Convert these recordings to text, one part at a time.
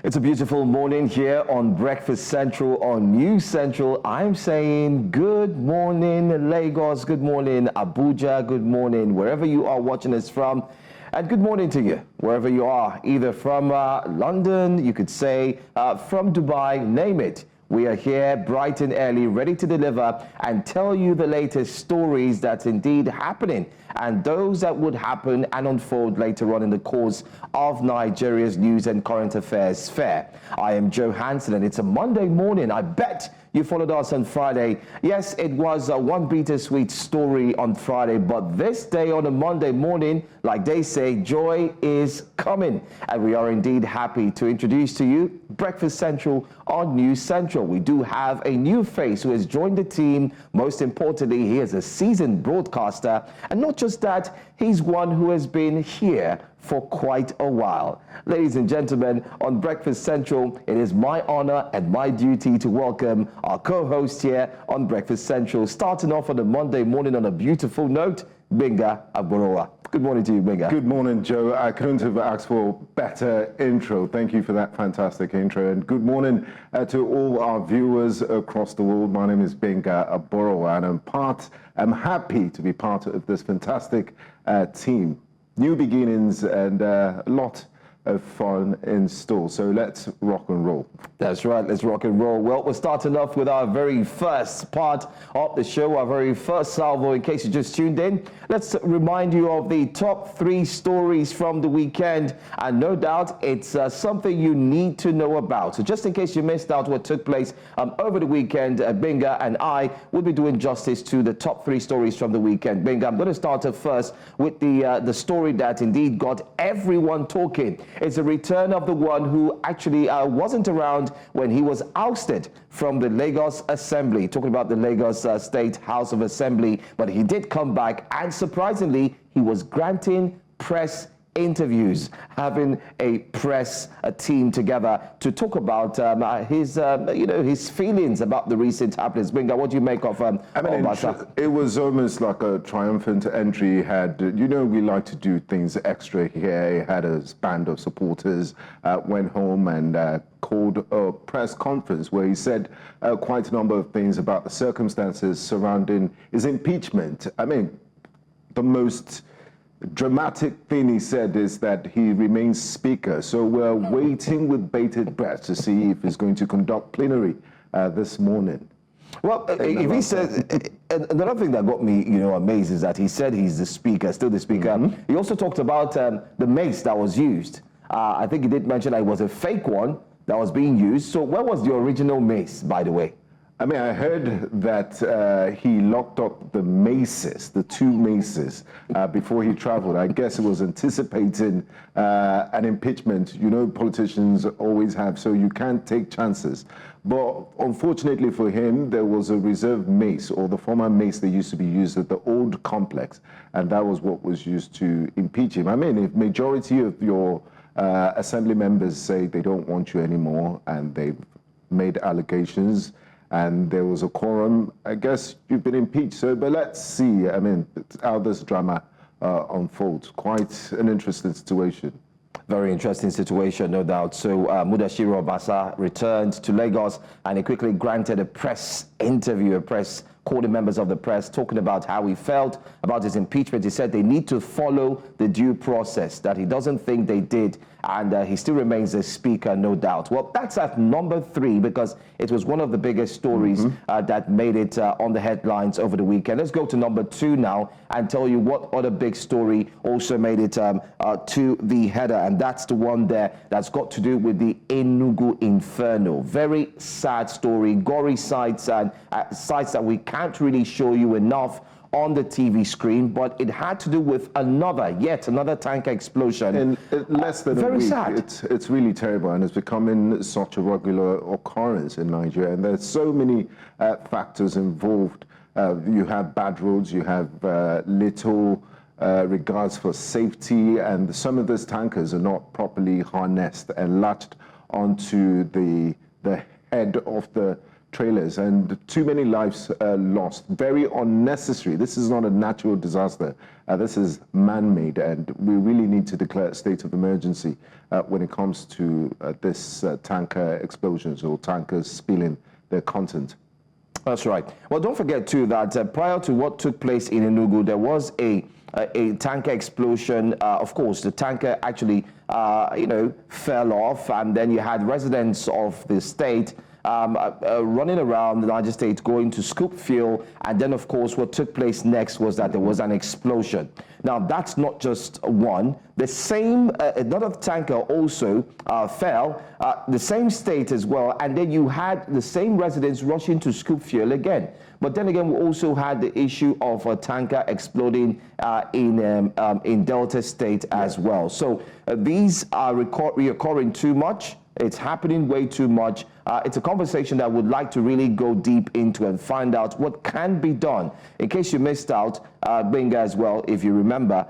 It's a beautiful morning here on Breakfast Central on News Central. I'm saying good morning Lagos, good morning Abuja, good morning wherever you are watching us from. And good morning to you, wherever you are, either from London, you could say, from Dubai, name it. We are here bright and early, ready to deliver and tell you the latest stories that's indeed happening and those that would happen and unfold later on in the course of Nigeria's news and current affairs fair. I am Joe Hansen and it's a Monday morning. I bet you followed us on Friday. Yes, it was one bittersweet story on Friday, but this day on a Monday morning, like they say, joy is coming. And we are indeed happy to introduce to you Breakfast Central on News Central. We do have a new face who has joined the team. Most importantly, he is a seasoned broadcaster. And not just that, he's one who has been here for quite a while. Ladies and gentlemen, on Breakfast Central, it is my honor and my duty to welcome our co-host here on Breakfast Central, starting off on a Monday morning on a beautiful note, Benga Agborowa. Good morning to you, Benga. Good morning, Joe. I couldn't have asked for a better intro. Thank you for that fantastic intro. And good morning to all our viewers across the world. My name is Benga Agborowa, and I'm happy to be part of this fantastic team. New beginnings and a lot of fun in store. So let's rock and roll. That's right, let's rock and roll. Well, we're starting off with our very first part of the show, our very first salvo. In case you just tuned in, let's remind you of the top 3 stories from the weekend. And no doubt it's something you need to know about. So just in case you missed out what took place over the weekend, Benga and I will be doing justice to the top 3 stories from the weekend. Benga, I'm going to start off first with the story that indeed got everyone talking. It's a return of the one who actually wasn't around when he was ousted from the Lagos Assembly, talking about the Lagos State House of Assembly, but he did come back and surprisingly, he was granting press interviews, having a team together to talk about his feelings about the recent happenings. Benga, what do you make of Obasa? It was almost like a triumphant entry. He had, we like to do things extra here. He had a band of supporters, went home and called a press conference where he said quite a number of things about the circumstances surrounding his impeachment. The most dramatic thing he said is that he remains speaker. So we're waiting with bated breath to see if he's going to conduct plenary this morning. Well, if he said, another thing that got me, amazed is that he said he's the speaker, still the speaker. Mm-hmm. He also talked about the mace that was used. I think he did mention that it was a fake one that was being used. So where was the original mace, by the way? I heard that he locked up the maces, the 2 maces, before he traveled. I guess he was anticipating an impeachment. Politicians always have, so you can't take chances. But unfortunately for him, there was a reserve mace, or the former mace that used to be used at the old complex, and that was what was used to impeach him. If majority of your assembly members say they don't want you anymore, and they've made allegations, and there was a quorum, I guess you've been impeached. So, but let's see, how this drama unfolds. Quite an interesting situation. Very interesting situation, no doubt. So Mudashiru Obasa returned to Lagos and he quickly granted a press interview, called the members of the press, talking about how he felt about his impeachment. He said they need to follow the due process, that he doesn't think they did, and he still remains a speaker, no doubt. Well, that's at number 3 because it was one of the biggest stories that made it on the headlines over the weekend. Let's go to number 2 now and tell you what other big story also made it to the header, and that's the one there that's got to do with the Enugu Inferno. Very sad story, gory sights and sights that we can't really show you enough on the TV screen, but it had to do with yet another tanker explosion. In less than a week. Sad. It's really terrible, and it's becoming such a regular occurrence in Nigeria, and there's so many factors involved. You have bad roads, you have little regards for safety, and some of these tankers are not properly harnessed and latched onto the head of the trailers, and too many lives lost. Very unnecessary. This is not a natural disaster. This is man-made, and we really need to declare a state of emergency when it comes to this tanker explosions or tankers spilling their content. That's right. Well, don't forget too that prior to what took place in Enugu, there was a tanker explosion. Of course, the tanker actually, fell off, and then you had residents of the state running around the Niger State going to scoop fuel, and then of course what took place next was that there was an explosion. Now that's not just one. The same, another tanker also fell, the same state as well, and then you had the same residents rushing to scoop fuel again. But then again, we also had the issue of a tanker exploding in Delta State as well. So these are reoccurring too much. It's happening way too much. It's a conversation that I would like to really go deep into and find out what can be done. In case you missed out, Benga as well, if you remember,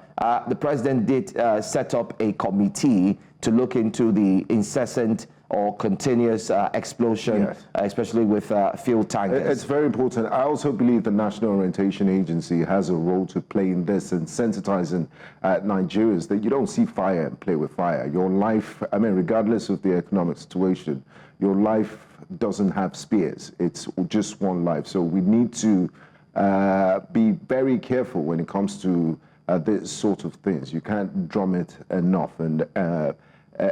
the president did set up a committee to look into the incessant or continuous explosion, yes, especially with fuel tankers. It's very important. I also believe the National Orientation Agency has a role to play in this and sensitizing Nigerians that you don't see fire and play with fire. Your life, I mean, regardless of the economic situation, your life doesn't have spares. It's just one life. So we need to be very careful when it comes to this sort of things. You can't drum it enough and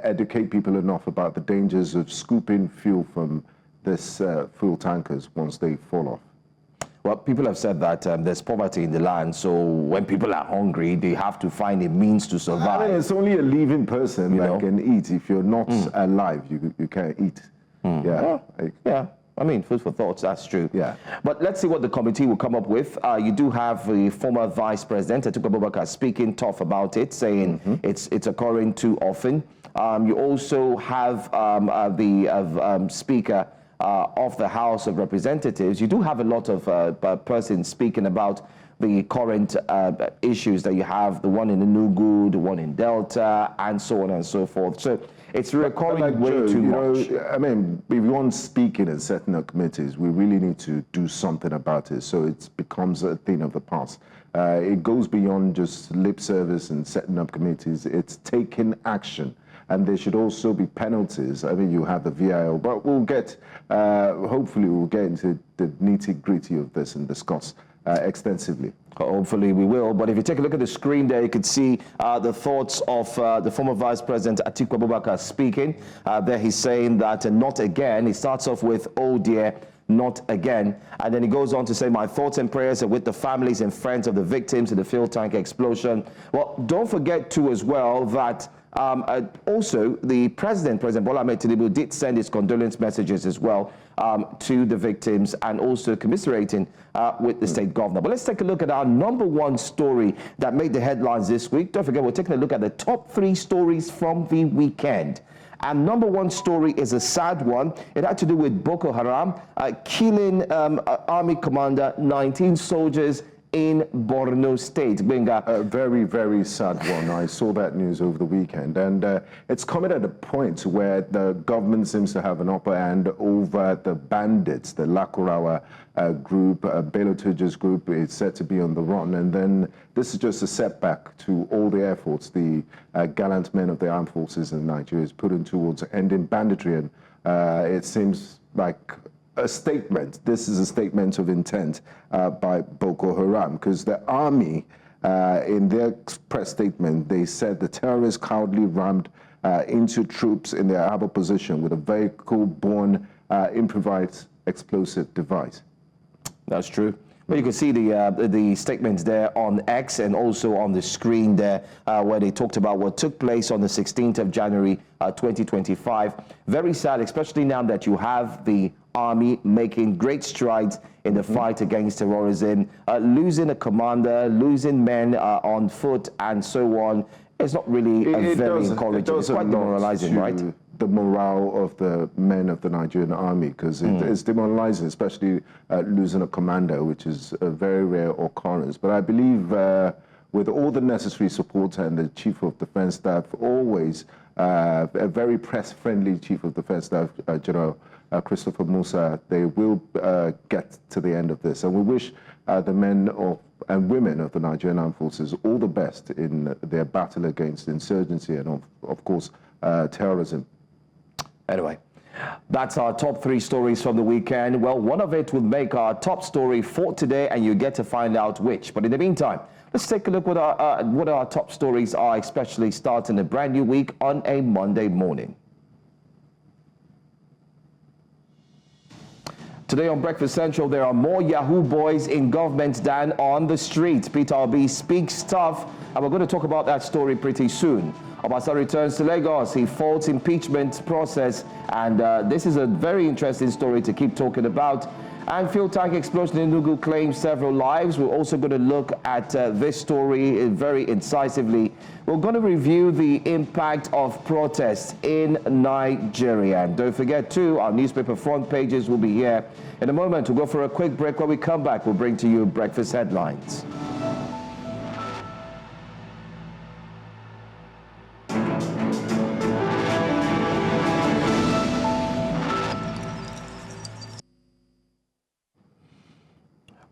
educate people enough about the dangers of scooping fuel from this fuel tankers once they fall off. Well, people have said that there's poverty in the land, so when people are hungry, they have to find a means to survive. I mean, it's only a living person that can eat. If you're not alive, you can't eat. Yeah. Yeah. I mean, food for thoughts, that's true. Yeah. But let's see what the committee will come up with. You do have the former Vice President, Atiku Abubakar, speaking tough about it, saying it's occurring too often. You also have the Speaker of the House of Representatives. You do have a lot of persons speaking about the current issues that you have, the one in Enugu, the one in Delta, and so on and so forth. So it's recurring way too much. I mean, if you want speaking and setting up committees, we really need to do something about it so it becomes a thing of the past. It goes beyond just lip service and setting up committees. It's taking action. And there should also be penalties. I mean, you have the VIO, but we'll get, hopefully we'll get into the nitty-gritty of this and discuss extensively. Hopefully we will. But if you take a look at the screen there, you could see the thoughts of the former Vice President Atiku Abubakar speaking. There he's saying that not again. He starts off with, oh dear, not again. And then he goes on to say, my thoughts and prayers are with the families and friends of the victims of the fuel tanker explosion. Well, don't forget too as well that also, the President Bola Ahmed Tinubu, did send his condolence messages as well to the victims and also commiserating with the state governor. But let's take a look at our #1 story that made the headlines this week. Don't forget, we're taking a look at the top 3 stories from the weekend. And #1 story is a sad one. It had to do with Boko Haram killing Army commander, 19 soldiers in Borno State. Benga. A very, very sad one. I saw that news over the weekend. And it's coming at a point where the government seems to have an upper hand over the bandits, the Lakurawa group, Bello Turji's group is said to be on the run. And then this is just a setback to all the efforts the gallant men of the armed forces in Nigeria is putting towards ending banditry. And it seems like a statement. This is a statement of intent by Boko Haram, because the army, in their press statement, they said the terrorists cowardly rammed into troops in their harbor position with a vehicle-borne improvised explosive device. That's true. But you can see the statements there on X and also on the screen there where they talked about what took place on the 16th of January 2025. Very sad, especially now that you have the army making great strides in the fight against terrorism, losing a commander, losing men on foot and so on. It's not really very encouraging. It's quite demoralizing, right? The morale of the men of the Nigerian army, because it's demoralizing, especially losing a commander, which is a very rare occurrence. But I believe with all the necessary support, and the Chief of Defense Staff always a very press-friendly Chief of Defense Staff, General Christopher Musa, they will get to the end of this. And we wish the men and women of the Nigerian Armed Forces all the best in their battle against insurgency and, of course, terrorism. Anyway, that's our top 3 stories from the weekend. Well, one of it will make our top story for today, and you get to find out which. But in the meantime, let's take a look what our top stories are, especially starting a brand new week on a Monday morning. Today on Breakfast Central, there are more Yahoo boys in government than on the street. Peter Obi speaks tough, and we're going to talk about that story pretty soon. Obasa returns to Lagos. He faults impeachment process, and this is a very interesting story to keep talking about. And fuel tank explosion in Enugu claims several lives. We're also going to look at this story very incisively. We're going to review the impact of protests in Nigeria. And don't forget, too, our newspaper front pages will be here in a moment. We'll go for a quick break. When we come back, we'll bring to you breakfast headlines.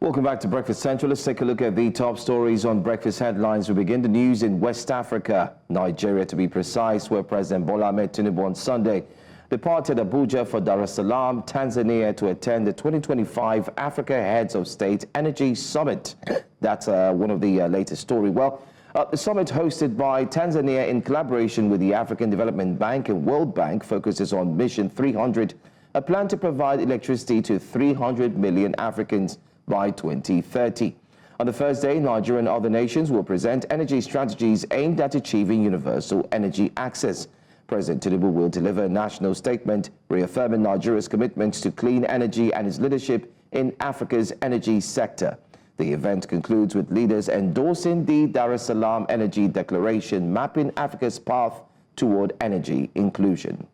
Welcome back to Breakfast Central. Let's take a look at the top stories on Breakfast Headlines. We begin the news in West Africa, Nigeria to be precise, where President Bola Ahmed Tinubu on Sunday departed Abuja for Dar es Salaam, Tanzania, to attend the 2025 Africa Heads of State Energy Summit. That's one of the latest story. Well, the summit hosted by Tanzania in collaboration with the African Development Bank and World Bank focuses on Mission 300, a plan to provide electricity to 300 million Africans by 2030. On the first day, Nigeria and other nations will present energy strategies aimed at achieving universal energy access. President Tinubu will deliver a national statement reaffirming Nigeria's commitment to clean energy and its leadership in Africa's energy sector. The event concludes with leaders endorsing the Dar es Salaam Energy Declaration, mapping Africa's path toward energy inclusion.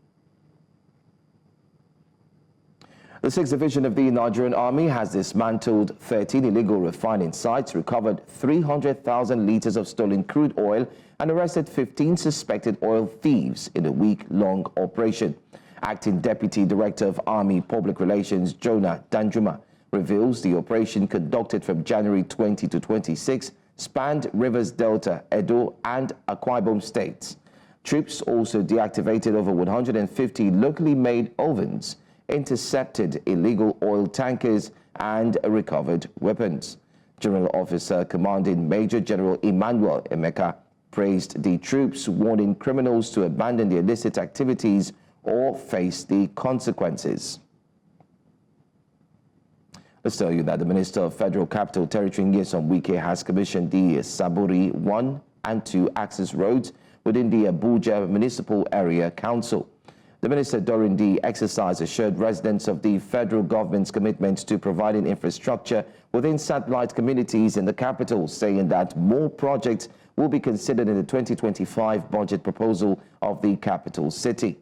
The 6th Division of the Nigerian Army has dismantled 13 illegal refining sites, recovered 300,000 liters of stolen crude oil, and arrested 15 suspected oil thieves in a week-long operation. Acting Deputy Director of Army Public Relations, Jonah Danjuma, reveals the operation conducted from January 20 to 26 spanned Rivers Delta, Edo, and Akwa Ibom states. Troops also deactivated over 150 locally made ovens, intercepted illegal oil tankers, and recovered weapons. General Officer Commanding Major General Emmanuel Emeka praised the troops, warning criminals to abandon the illicit activities or face the consequences. Let's tell you that the Minister of Federal Capital Territory, Nyesom Wike, has commissioned the Saburi 1 and 2 access roads within the Abuja Municipal Area Council. The minister during the exercise assured residents of the federal government's commitment to providing infrastructure within satellite communities in the capital, saying that more projects will be considered in the 2025 budget proposal of the capital city.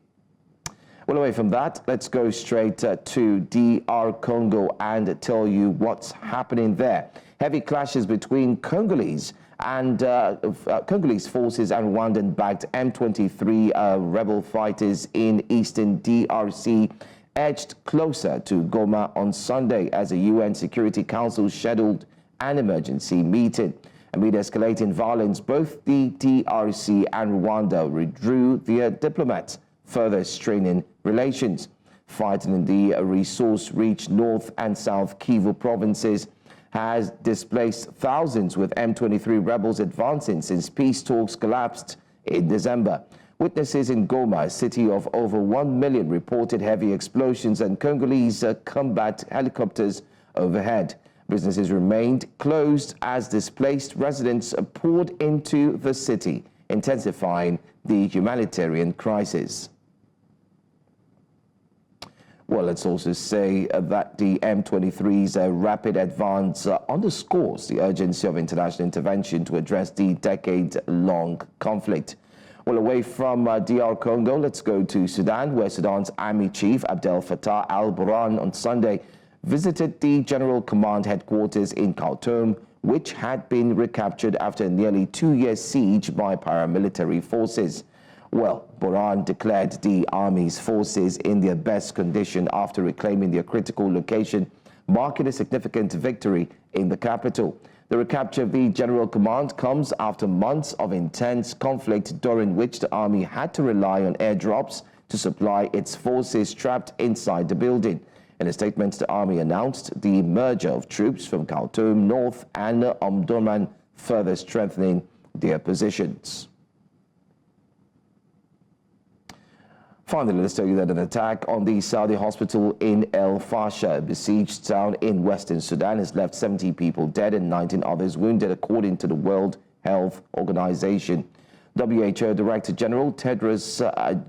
Well, away from that, let's go straight to DR Congo and tell you what's happening there. Heavy clashes between Congolese forces and Rwandan-backed M23 rebel fighters in eastern DRC edged closer to Goma on Sunday as the UN Security Council scheduled an emergency meeting. Amid escalating violence, both the DRC and Rwanda withdrew their diplomats, further straining relations. Fighting in the resource-rich North and South Kivu provinces has displaced thousands, with M23 rebels advancing since peace talks collapsed in December. Witnesses in Goma, a city of over 1 million, reported heavy explosions and Congolese combat helicopters overhead. Businesses remained closed as displaced residents poured into the city, intensifying the humanitarian crisis. Well, let's also say that the M23's rapid advance underscores the urgency of international intervention to address the decade-long conflict. Well, away from DR Congo, let's go to Sudan, where Sudan's Army Chief Abdel Fattah al-Burhan on Sunday visited the General Command headquarters in Khartoum, which had been recaptured after a nearly 2-year siege by paramilitary forces. Well, Boran declared the army's forces in their best condition after reclaiming their critical location, marking a significant victory in the capital. The recapture of the General Command comes after months of intense conflict during which the army had to rely on airdrops to supply its forces trapped inside the building. In a statement, the army announced the merger of troops from Khartoum North and Omdurman, further strengthening their positions. Finally, let's tell you that an attack on the Saudi hospital in El Fasher, a besieged town in western Sudan, has left 70 people dead and 19 others wounded, according to the World Health Organization. WHO Director General Tedros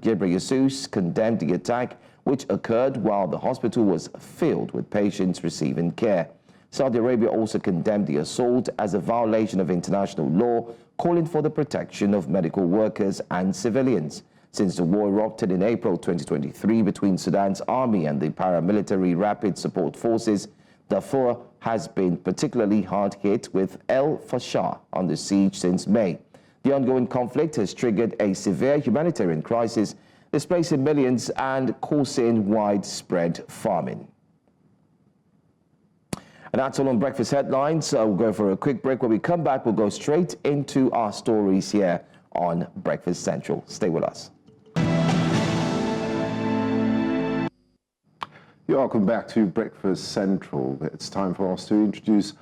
Ghebreyesus condemned the attack, which occurred while the hospital was filled with patients receiving care. Saudi Arabia also condemned the assault as a violation of international law, calling for the protection of medical workers and civilians. Since the war erupted in April 2023 between Sudan's army and the paramilitary Rapid Support Forces, Darfur has been particularly hard hit, with El Fasher under siege since May. The ongoing conflict has triggered a severe humanitarian crisis, displacing millions and causing widespread famine. And that's all on Breakfast Headlines. We'll go for a quick break. When we come back, we'll go straight into our stories here on Breakfast Central. Stay with us. Welcome back to Breakfast Central. It's time for us to introduce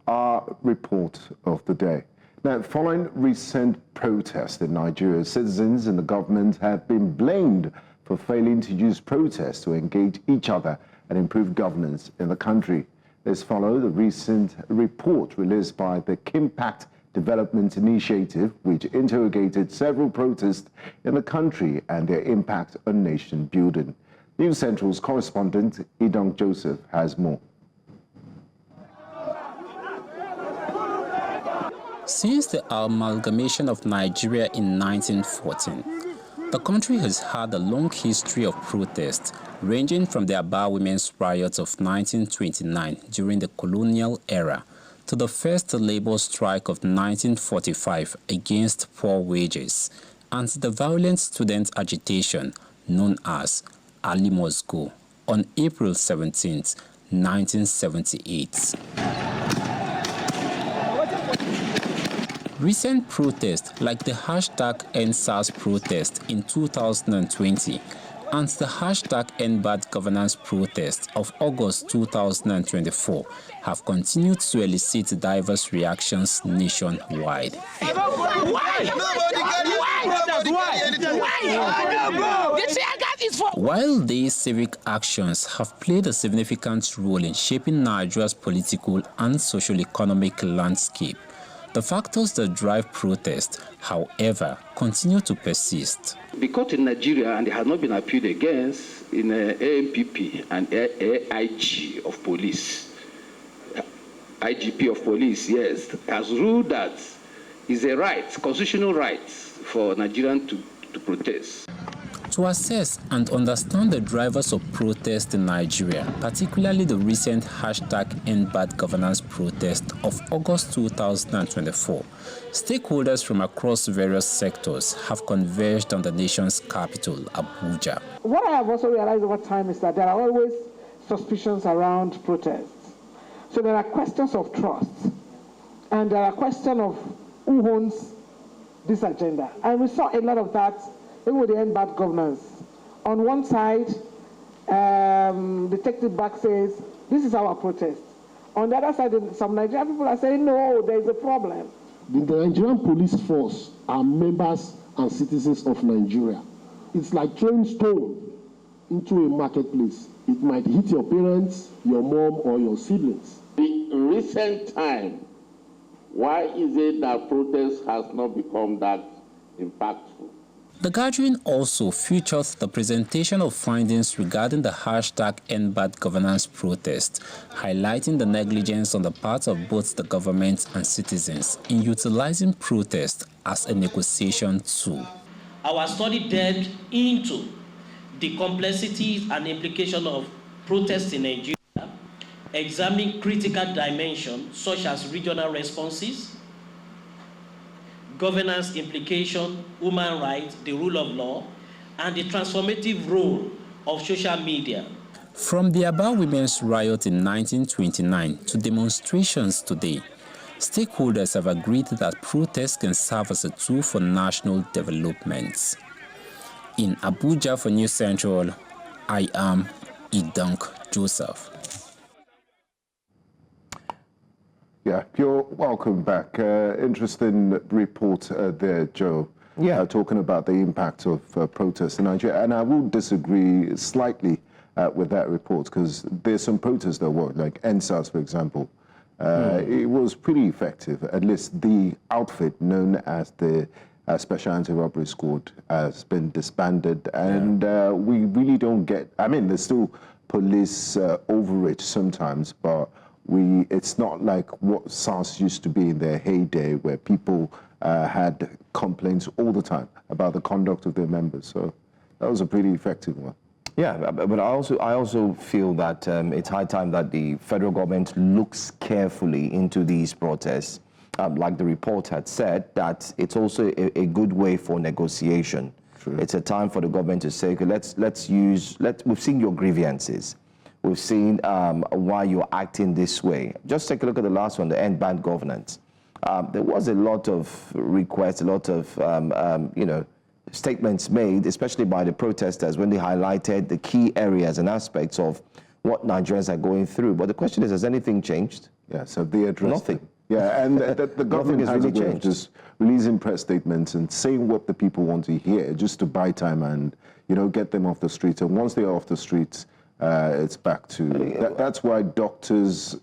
our report of the day. Now, following recent protests in Nigeria, citizens and the government have been blamed for failing to use protests to engage each other and improve governance in the country. This followed a recent report released by the Kimpact Development Initiative, which interrogated several protests in the country and their impact on nation building. News Central's correspondent, Idong Joseph, has more. Since the amalgamation of Nigeria in 1914, the country has had a long history of protests, ranging from the Aba Women's Riots of 1929 during the colonial era to the first labor strike of 1945 against poor wages, and the violent student agitation known as Ali Must Go on April 17, 1978. Recent protests like the #EndSARS protest in 2020 and the #EndBadGovernance protest of August 2024 have continued to elicit diverse reactions nationwide. While these civic actions have played a significant role in shaping Nigeria's political and socio-economic landscape, the factors that drive protest, however, continue to persist. Because in Nigeria, and it has not been appealed against in AMPP and AIG of police, IGP of police, yes, has ruled that it's a right, constitutional right for Nigerians to protest. To assess and understand the drivers of protest in Nigeria, particularly the recent #EndBadGovernance protest of August 2024, stakeholders from across various sectors have converged on the nation's capital, Abuja. What I have also realized over time is that there are always suspicions around protests. So there are questions of trust, and there are questions of who owns this agenda. And we saw a lot of that even with the end bad governance. On one side, the Detective Back says, this is our protest. On the other side, some Nigerian people are saying, no, there is a problem. The Nigerian police force are members and citizens of Nigeria. It's like throwing stone into a marketplace. It might hit your parents, your mom, or your siblings. In recent time, why is it that protest has not become that impactful? The gathering also featured the presentation of findings regarding the #EndBadGovernance protest, highlighting the negligence on the part of both the government and citizens in utilizing protest as a negotiation tool. Our study delved into the complexities and implications of protests in Nigeria, examining critical dimensions such as regional responses, governance implication, human rights, the rule of law, and the transformative role of social media. From the Aba Women's Riot in 1929 to demonstrations today, stakeholders have agreed that protests can serve as a tool for national development. In Abuja for News Central, I am Idunk Joseph. Yeah, you're welcome back. Interesting report there, Joe. Yeah. Talking about the impact of protests in Nigeria. And I will disagree slightly with that report, because there's some protests that work, like NSAS, for example. It was pretty effective. At least the outfit known as the Special Anti-Robbery Squad has been disbanded. And we really don't get, I mean, there's still police overreach sometimes, but it's not like what SARS used to be in their heyday, where people had complaints all the time about the conduct of their members. So that was a pretty effective one. Yeah, but I also feel that it's high time that the federal government looks carefully into these protests. Like the report had said, that it's also a good way for negotiation. True. It's a time for the government to say, okay, we've seen your grievances. We've seen why you're acting this way. Just take a look at the last one, the end bad governance. There was a lot of requests, a lot of, statements made, especially by the protesters, when they highlighted the key areas and aspects of what Nigerians are going through. But the question is, has anything changed? Yeah, so they addressed Nothing. it. Yeah, and the government has has really a way of changed. just releasing press statements and saying what the people want to hear, just to buy time and, get them off the streets. And once they are off the streets, it's back to... That's why doctors,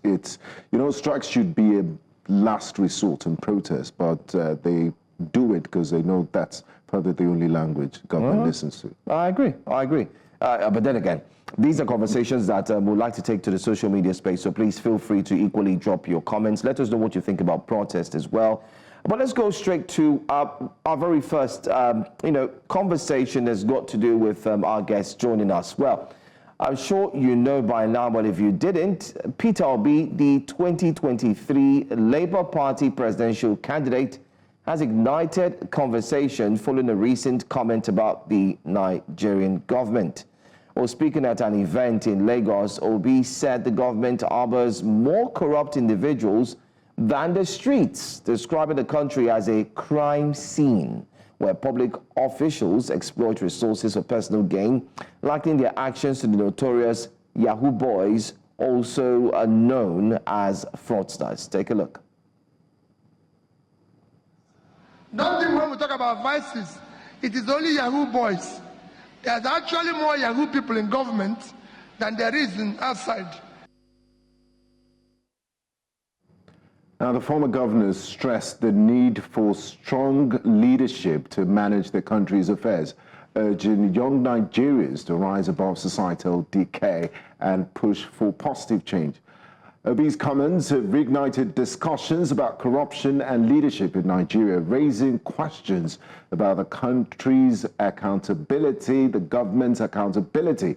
strikes should be a last resort in protest, but they do it because they know that's probably the only language government listens to. I agree. But then again, these are conversations that we'd like to take to the social media space, so please feel free to equally drop your comments. Let us know what you think about protest as well. But let's go straight to our very first, conversation that's got to do with our guests joining us. Well, I'm sure you know by now, but if you didn't, Peter Obi, the 2023 Labour Party presidential candidate, has ignited conversation following a recent comment about the Nigerian government. While speaking at an event in Lagos, Obi said the government harbors more corrupt individuals than the streets, describing the country as a crime scene where public officials exploit resources for personal gain, likening their actions to the notorious Yahoo boys, also known as fraudsters. Take a look. Don't think when we talk about vices, it is only Yahoo boys. There's actually more Yahoo people in government than there is outside. Now, the former governors stressed the need for strong leadership to manage the country's affairs, urging young Nigerians to rise above societal decay and push for positive change. Obi's comments have reignited discussions about corruption and leadership in Nigeria, raising questions about the country's accountability, the government's accountability,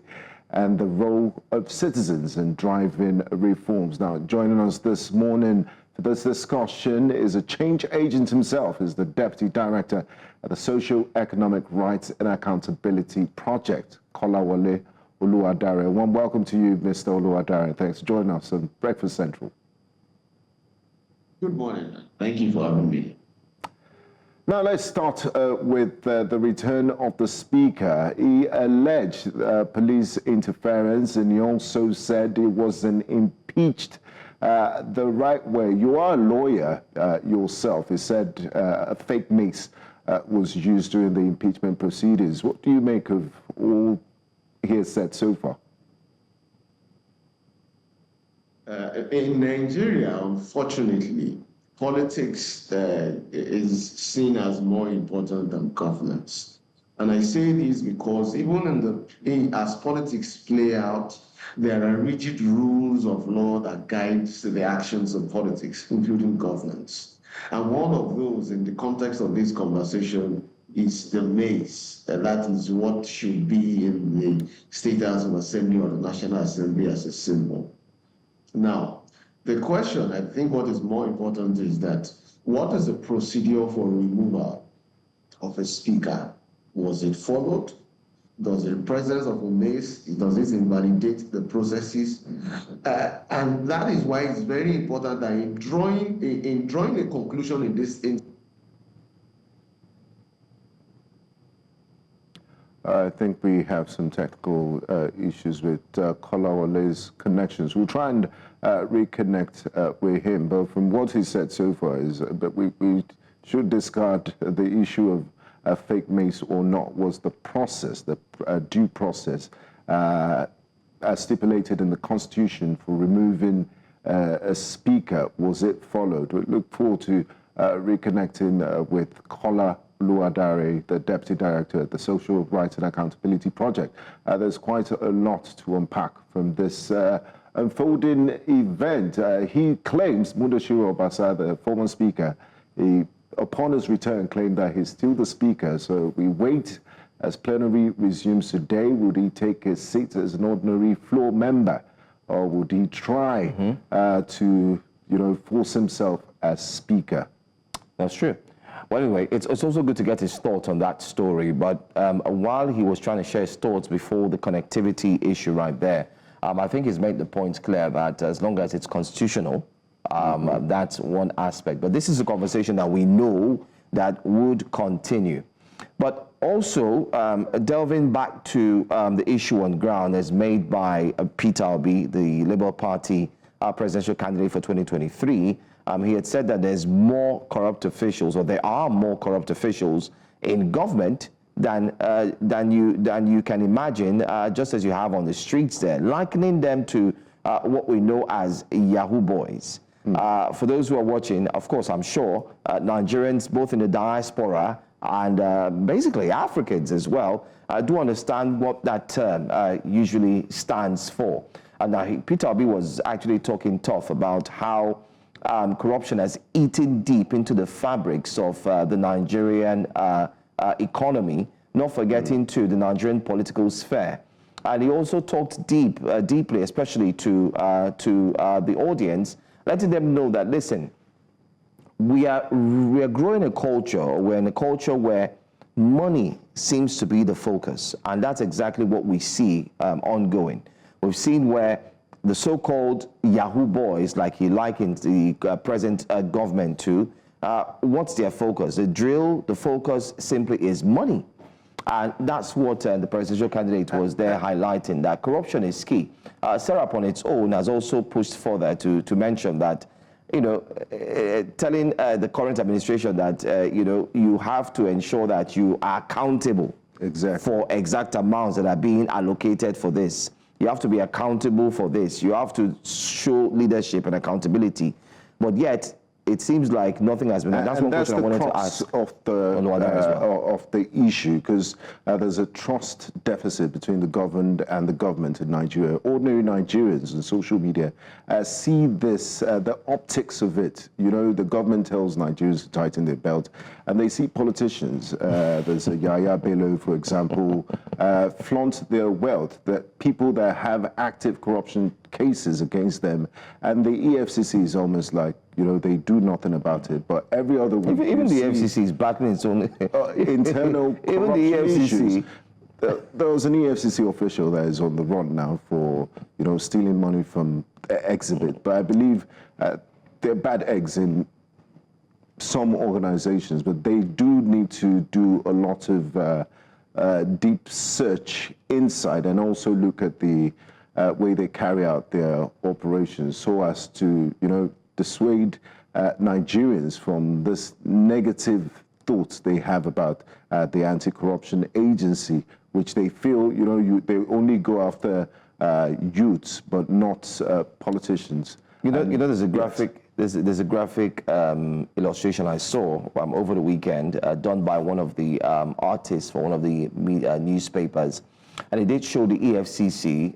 and the role of citizens in driving reforms. Now, joining us this morning for this discussion is a change agent himself, is the Deputy Director at the Socio-Economic Rights and Accountability Project, Kolawole Oluwadare. One welcome to you, Mr. Oluwadare. Thanks for joining us on Breakfast Central. Good morning. Thank you for having me. Now let's start with the return of the speaker. He alleged police interference, and he also said he wasn't impeached the right way. You are a lawyer yourself. He said a fake mace was used during the impeachment proceedings. What do you make of all he has said so far? In Nigeria, unfortunately, politics is seen as more important than governance. And I say this because even as politics play out, there are rigid rules of law that guide the actions of politics, including governance. And one of those, in the context of this conversation, is the mace. That is what should be in the State House of Assembly or the National Assembly as a symbol. Now, the question, I think what is more important is that what is the procedure for removal of a speaker? Was it followed? Does the presence of a mace, does this invalidate the processes? And that is why it's very important that in drawing a conclusion in this instance, I think we have some technical issues with Kolawole's connections. We'll try and reconnect with him, but from what he said so far is that we should discard the issue of a fake mace or not. Was the process, the due process, as stipulated in the Constitution for removing a speaker, was it followed? We look forward to reconnecting with Kola Luadare, the Deputy Director at the Social Rights and Accountability Project. There's quite a lot to unpack from this unfolding event. He claims, Mudashiru Obasa, the former speaker, upon his return, claimed that he's still the speaker. So we wait as plenary resumes today. Would he take his seat as an ordinary floor member, or would he try to, force himself as speaker? That's true. Well, anyway, it's also good to get his thoughts on that story. But while he was trying to share his thoughts before the connectivity issue right there, I think he's made the point clear that as long as it's constitutional, that's one aspect. But this is a conversation that we know that would continue. But also, delving back to the issue on ground as made by Peter Obi, the Labour Party presidential candidate for 2023, he had said that there's more corrupt officials, or there are more corrupt officials in government than you can imagine, just as you have on the streets there, likening them to what we know as Yahoo boys. For those who are watching, of course, I'm sure Nigerians, both in the diaspora and basically Africans as well, do understand what that term usually stands for. And Peter Obi was actually talking tough about how corruption has eaten deep into the fabrics of the Nigerian economy, not forgetting to the Nigerian political sphere. And he also talked deeply, especially to the audience, letting them know that, listen, we are growing a culture, we're in a culture where money seems to be the focus. And that's exactly what we see ongoing. We've seen where the so-called Yahoo boys, like he likened the present government to, what's their focus? The focus simply is money. And that's what the presidential candidate was there highlighting, that corruption is key. Serap on its own has also pushed further to mention that, telling the current administration that, you have to ensure that you are accountable for exact amounts that are being allocated for this. You have to be accountable for this. You have to show leadership and accountability. But yet, it seems like nothing has been done. That's one question I wanted to ask of the issue, because there's a trust deficit between the governed and the government in Nigeria. Ordinary Nigerians in social media see this, the optics of it. The government tells Nigerians to tighten their belt, and they see politicians, there's a Yaya Bello, for example, flaunt their wealth, that people that have active corruption cases against them, and the EFCC is almost like, they do nothing about it. But every other week, even the EFCC is backing its own internal even the EFCC issues. There was an EFCC official that is on the run now for stealing money from Exhibit. But I believe there are bad eggs in some organizations, but they do need to do a lot of deep search inside, and also look at the way they carry out their operations, so as to dissuade Nigerians from this negative thoughts they have about the anti-corruption agency, which they feel they only go after youths but not politicians. There's a graphic. There's a graphic illustration I saw over the weekend done by one of the artists for one of the newspapers, and it did show the EFCC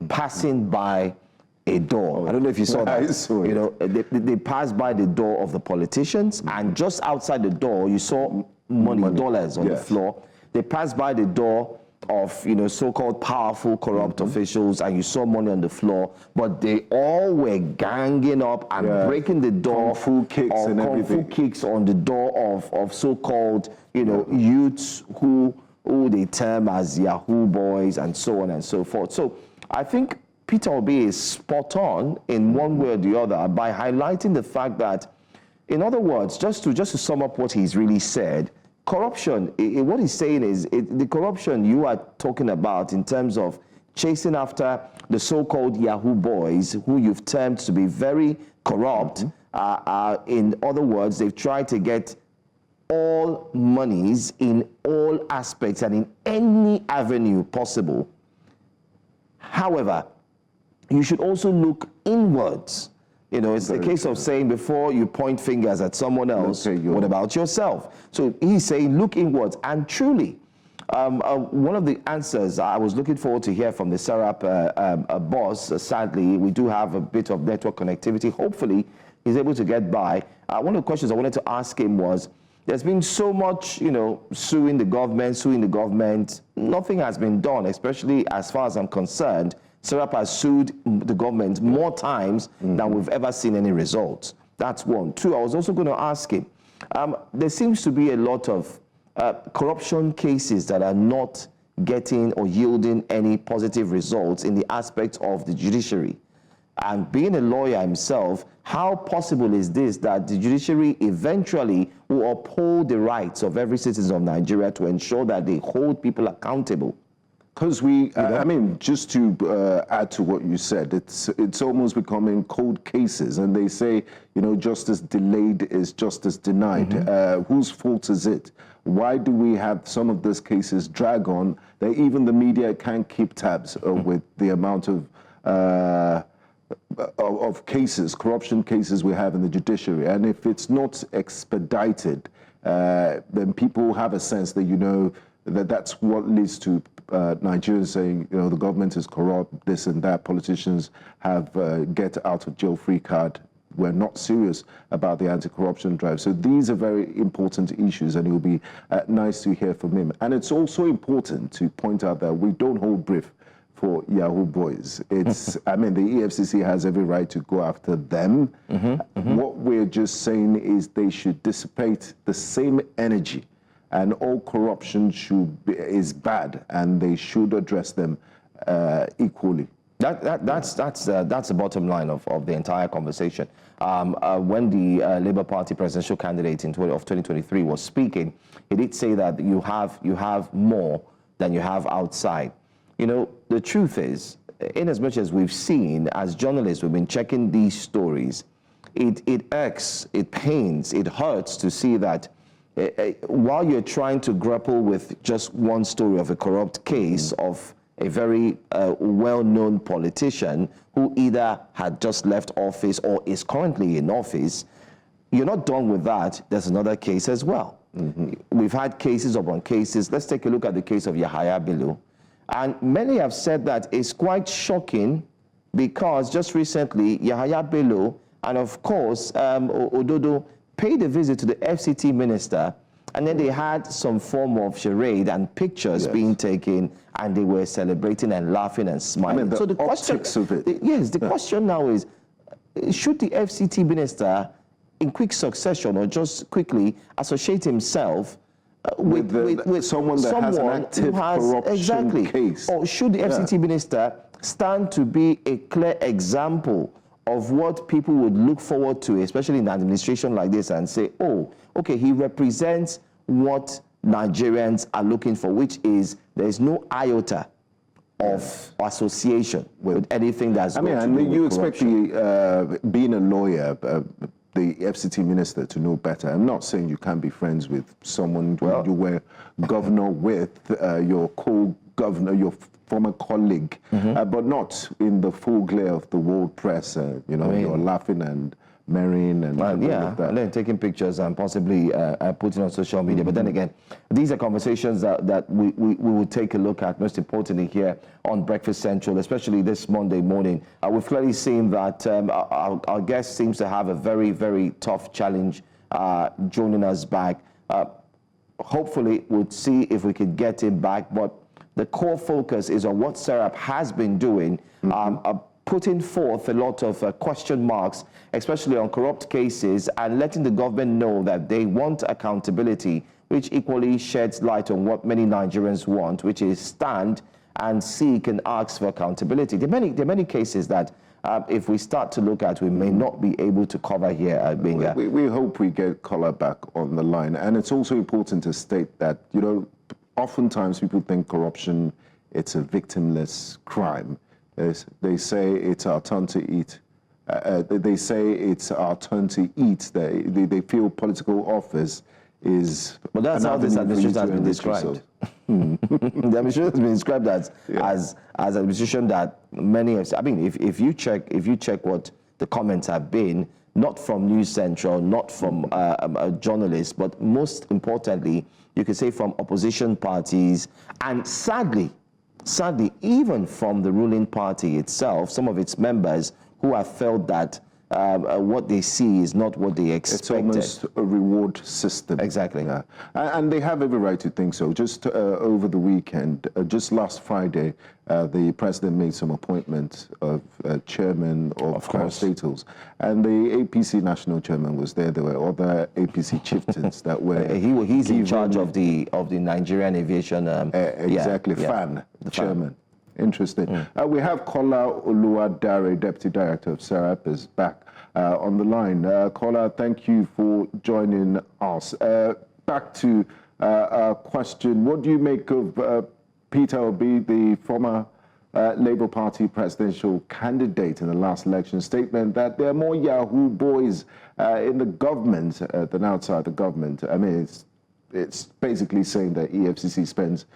passing by a door. I don't know if you saw that. I saw it. They passed by the door of the politicians, and just outside the door, you saw money, dollars on the floor. They passed by the door so-called powerful corrupt officials, and you saw money on the floor, but they all were ganging up and breaking the door, kung fu kicks and everything. kicks on the door of so-called youths who they term as Yahoo boys and so on and so forth. So I think Peter Obi is spot on in one way or the other by highlighting the fact that, in other words, just to sum up what he's really said, corruption, what he's saying is the corruption you are talking about in terms of chasing after the so-called Yahoo boys, who you've termed to be very corrupt. In other words, they've tried to get all monies in all aspects and in any avenue possible. However, you should also look inwards. It's a case of saying, before you point fingers at someone else, what about yourself? So he's saying, look inwards. And truly, one of the answers I was looking forward to hear from the SARAP boss, sadly, we do have a bit of network connectivity. Hopefully, he's able to get by. One of the questions I wanted to ask him was, there's been so much, suing the government. Nothing has been done, especially as far as I'm concerned. SARAP has sued the government more times than we've ever seen any results. That's one. Two, I was also going to ask him, there seems to be a lot of corruption cases that are not getting or yielding any positive results in the aspect of the judiciary. And being a lawyer himself, how possible is this that the judiciary eventually will uphold the rights of every citizen of Nigeria to ensure that they hold people accountable? Because I mean, just to add to what you said, it's almost becoming cold cases, and they say, justice delayed is justice denied. Whose fault is it? Why do we have some of these cases drag on that even the media can't keep tabs with the amount of cases, corruption cases we have in the judiciary? And if it's not expedited, then people have a sense that, that's what leads to Nigerians saying, the government is corrupt, this and that. Politicians have get out of jail free card. We're not serious about the anti-corruption drive. So these are very important issues, and it will be nice to hear from him. And it's also important to point out that we don't hold brief for Yahoo boys. It's, I mean, the EFCC has every right to go after them. What we're just saying is they should dissipate the same energy, and all corruption is bad, and they should address them equally. That's the bottom line of the entire conversation. When the Labour Party presidential candidate of 2023 was speaking, he did say that you have more than you have outside. The truth is, in as much as we've seen, as journalists, we've been checking these stories, it irks, it pains, it hurts to see that while you're trying to grapple with just one story of a corrupt case of a very well-known politician who either had just left office or is currently in office, you're not done with that. There's another case as well. We've had cases upon cases. Let's take a look at the case of Yahaya Bello. And many have said that it's quite shocking because just recently, Yahaya Bello and, of course, Ododo paid a visit to the FCT minister, and then they had some form of charade and pictures being taken, and they were celebrating and laughing and smiling. I mean, so the question of it. The question now is, should the FCT minister, in quick succession or just quickly, associate himself with someone that has an active corruption case? Or should the FCT minister stand to be a clear example of what people would look forward to, especially in an administration like this, and say, oh, okay, he represents what Nigerians are looking for, which is there's no iota of association with anything that's going to do with you expect corruption. Being a lawyer, the FCT minister to know better. I'm not saying you can't be friends with someone you were governor with, your co-governor, your former colleague, but not in the full glare of the world press. You're laughing and marrying and and then taking pictures and possibly putting on social media. But then again, these are conversations that we will take a look at, most importantly here on Breakfast Central, especially this Monday morning. We've clearly seen that our guest seems to have a very, very tough challenge joining us back. Hopefully, we'll see if we could get him back. But the core focus is on what SERAP has been doing, putting forth a lot of question marks, especially on corrupt cases, and letting the government know that they want accountability, which equally sheds light on what many Nigerians want, which is stand and seek and ask for accountability. There are many cases that if we start to look at, we may not be able to cover here at Benga. We hope we get Kola back on the line. And it's also important to state that, you know, oftentimes people think corruption, it's a victimless crime. They say it's our turn to eat. They say it's our turn to eat. They feel political office is... But that's how this administration has been described. The administration has been described as an administration that many have... I mean, if you check what the comments have been, not from News Central, not from journalists, but most importantly, you could say from opposition parties, and sadly, even from the ruling party itself, some of its members who have felt that what they see is not what they expected. It's almost a reward system. Exactly. Yeah. And they have every right to think so. Just over the weekend, just last Friday, the president made some appointments of chairman of parastatals. And the APC national chairman was there. There were other APC chieftains that were... He's in charge of the Nigerian aviation... FAN, the chairman. Interesting. We have Kola Oluwadare, Deputy Director of SERAP, is back on the line. Kola, thank you for joining us. Back to a question. What do you make of Peter Obi, the former Labour Party presidential candidate in the last election statement that there are more Yahoo boys in the government than outside the government? I mean, it's basically saying that EFCC spends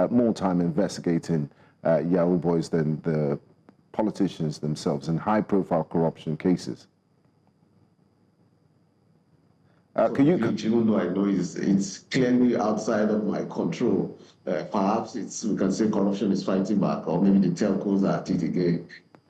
more time investigating Yahoo boys than the politicians themselves in high-profile corruption cases. Even though I know it's clearly outside of my control, perhaps we can say corruption is fighting back, or maybe the telcos are at it again.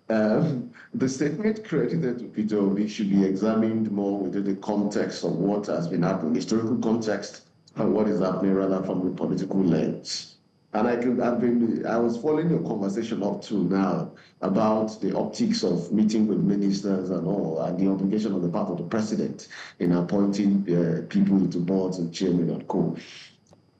The statement credited to Peter Obi should be examined more within the context of what has been happening, historical context, and what is happening rather from the political lens. And I was following your conversation up to now about the optics of meeting with ministers and all, and the obligation on the part of the president in appointing people into boards and chairmen and co.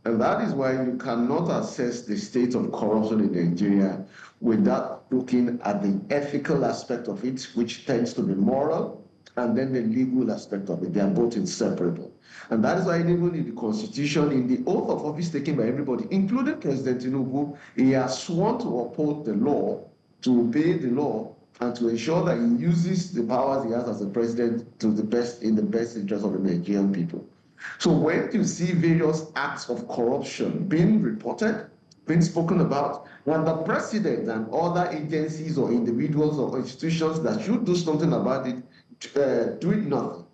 And that is why you cannot assess the state of corruption in Nigeria without looking at the ethical aspect of it, which tends to be moral, and then the legal aspect of it. They are both inseparable. And that is why even in the Constitution, in the oath of office taken by everybody, including President Enugu, he has sworn to uphold the law, to obey the law, and to ensure that he uses the powers he has as a president to in the best interest of the Nigerian people. So when you see various acts of corruption being reported, being spoken about, when the president and other agencies or individuals or institutions that should do something about it, doing nothing,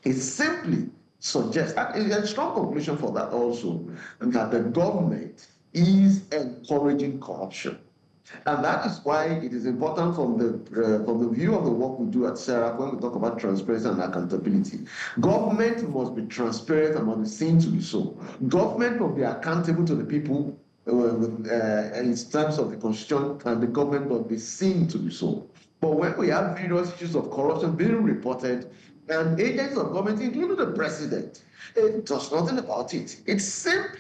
it simply suggests, and a strong conclusion for that also, that the government is encouraging corruption. And that is why it is important from the view of the work we do at SERAP when we talk about transparency and accountability. Government must be transparent and must be seen to be so. Government must be accountable to the people in terms of the Constitution, and the government must be seen to be so. But when we have various issues of corruption being reported, and agents of government, including the president, it does nothing about it. It simply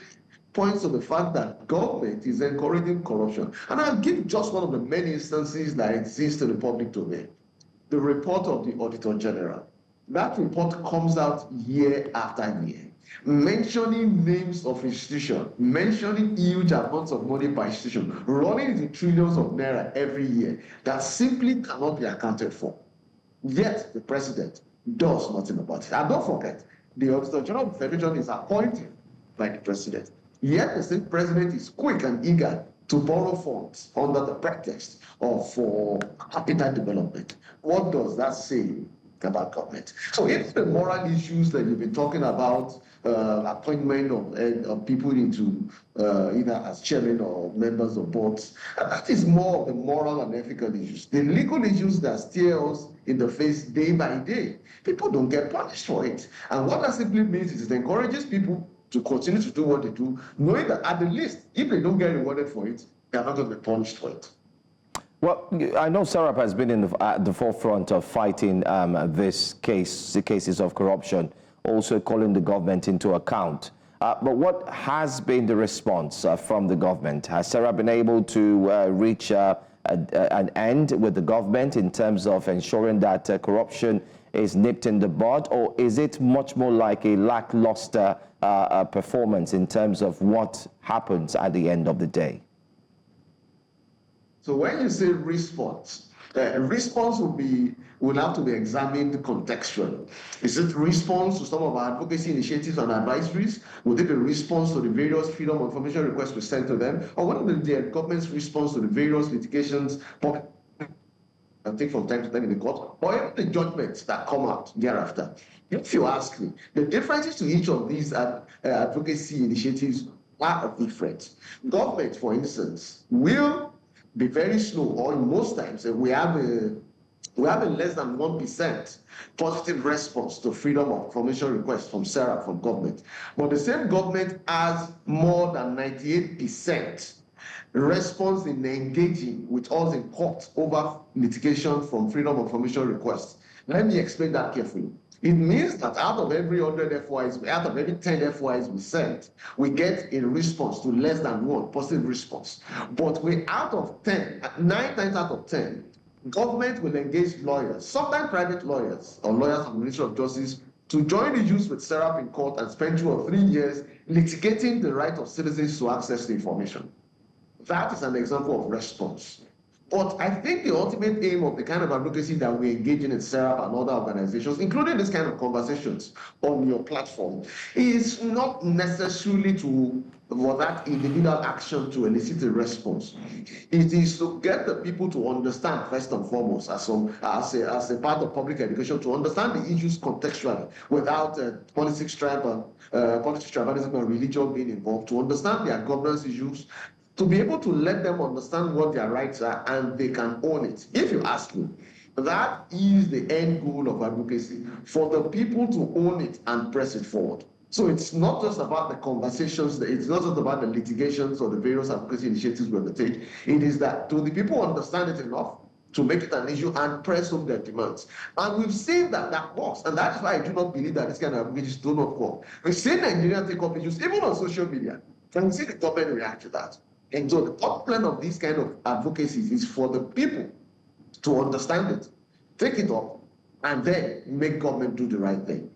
points to the fact that government is encouraging corruption. And I'll give just one of the many instances that exist in the public domain. The report of the Auditor General. That report comes out year after year, mentioning names of institutions, mentioning huge amounts of money per institution, running into trillions of naira every year that simply cannot be accounted for. Yet the president does nothing about it. And don't forget, the Auditor General of the Federation is appointed by the president. Yet the same president is quick and eager to borrow funds under the pretext of for capital development. What does that say about government? So if the moral issues that you've been talking about, appointment of people into either as chairman or members of boards, that is more of the moral and ethical issues. The legal issues that steer us in the face day by day, people don't get punished for it. And what that simply means is it encourages people to continue to do what they do, knowing that at the least, if they don't get rewarded for it, they are not going to be punished for it. Well, I know Serap has been at the forefront of fighting the cases of corruption, also calling the government into account. But what has been the response from the government? Has Serap been able to reach an end with the government in terms of ensuring that corruption is nipped in the bud, or is it much more like a lackluster performance in terms of what happens at the end of the day? So when you say response, response will have to be examined contextually. Is it response to some of our advocacy initiatives and advisories? Will it be response to the various freedom of information requests we sent to them? Or what will be the government's response to the various litigations I think from time to time in the court, or even the judgments that come out thereafter? If you ask me, the differences to each of these advocacy initiatives are different. Government, for instance, will be very slow, or in most times we have a less than 1% positive response to freedom of information requests from SERA, from government. But the same government has more than 98% response in engaging with us in court over litigation from freedom of information requests. Let me explain that carefully. It means that out of every 100 FOIs, out of every 10 FOIs we send, we get a response to less than one positive response. But out of 10, 9 times out of 10, government will engage lawyers, sometimes private lawyers or lawyers of the Ministry of Justice, to join the use with SERAP in court and spend 2 or 3 years litigating the right of citizens to access the information. That is an example of response. But I think the ultimate aim of the kind of advocacy that we engage in SERAP and other organizations, including this kind of conversations on your platform, is not necessarily for that individual action to elicit a response. It is to get the people to understand, first and foremost, as a part of public education, to understand the issues contextually, without politics, tribalism, and religion being involved, to understand their governance issues, to be able to let them understand what their rights are, and they can own it. If you ask me, that is the end goal of advocacy, for the people to own it and press it forward. So it's not just about the conversations, it's not just about the litigations or the various advocacy initiatives we undertake. It is that do the people understand it enough to make it an issue and press on their demands? And we've seen that that works, and that's why I do not believe that this kind of advocacies do not work. We've seen Nigerians take up issues, even on social media, and we see the government react to that. And so the top plan of these kind of advocacies is for the people to understand it, take it up, and then make government do the right thing.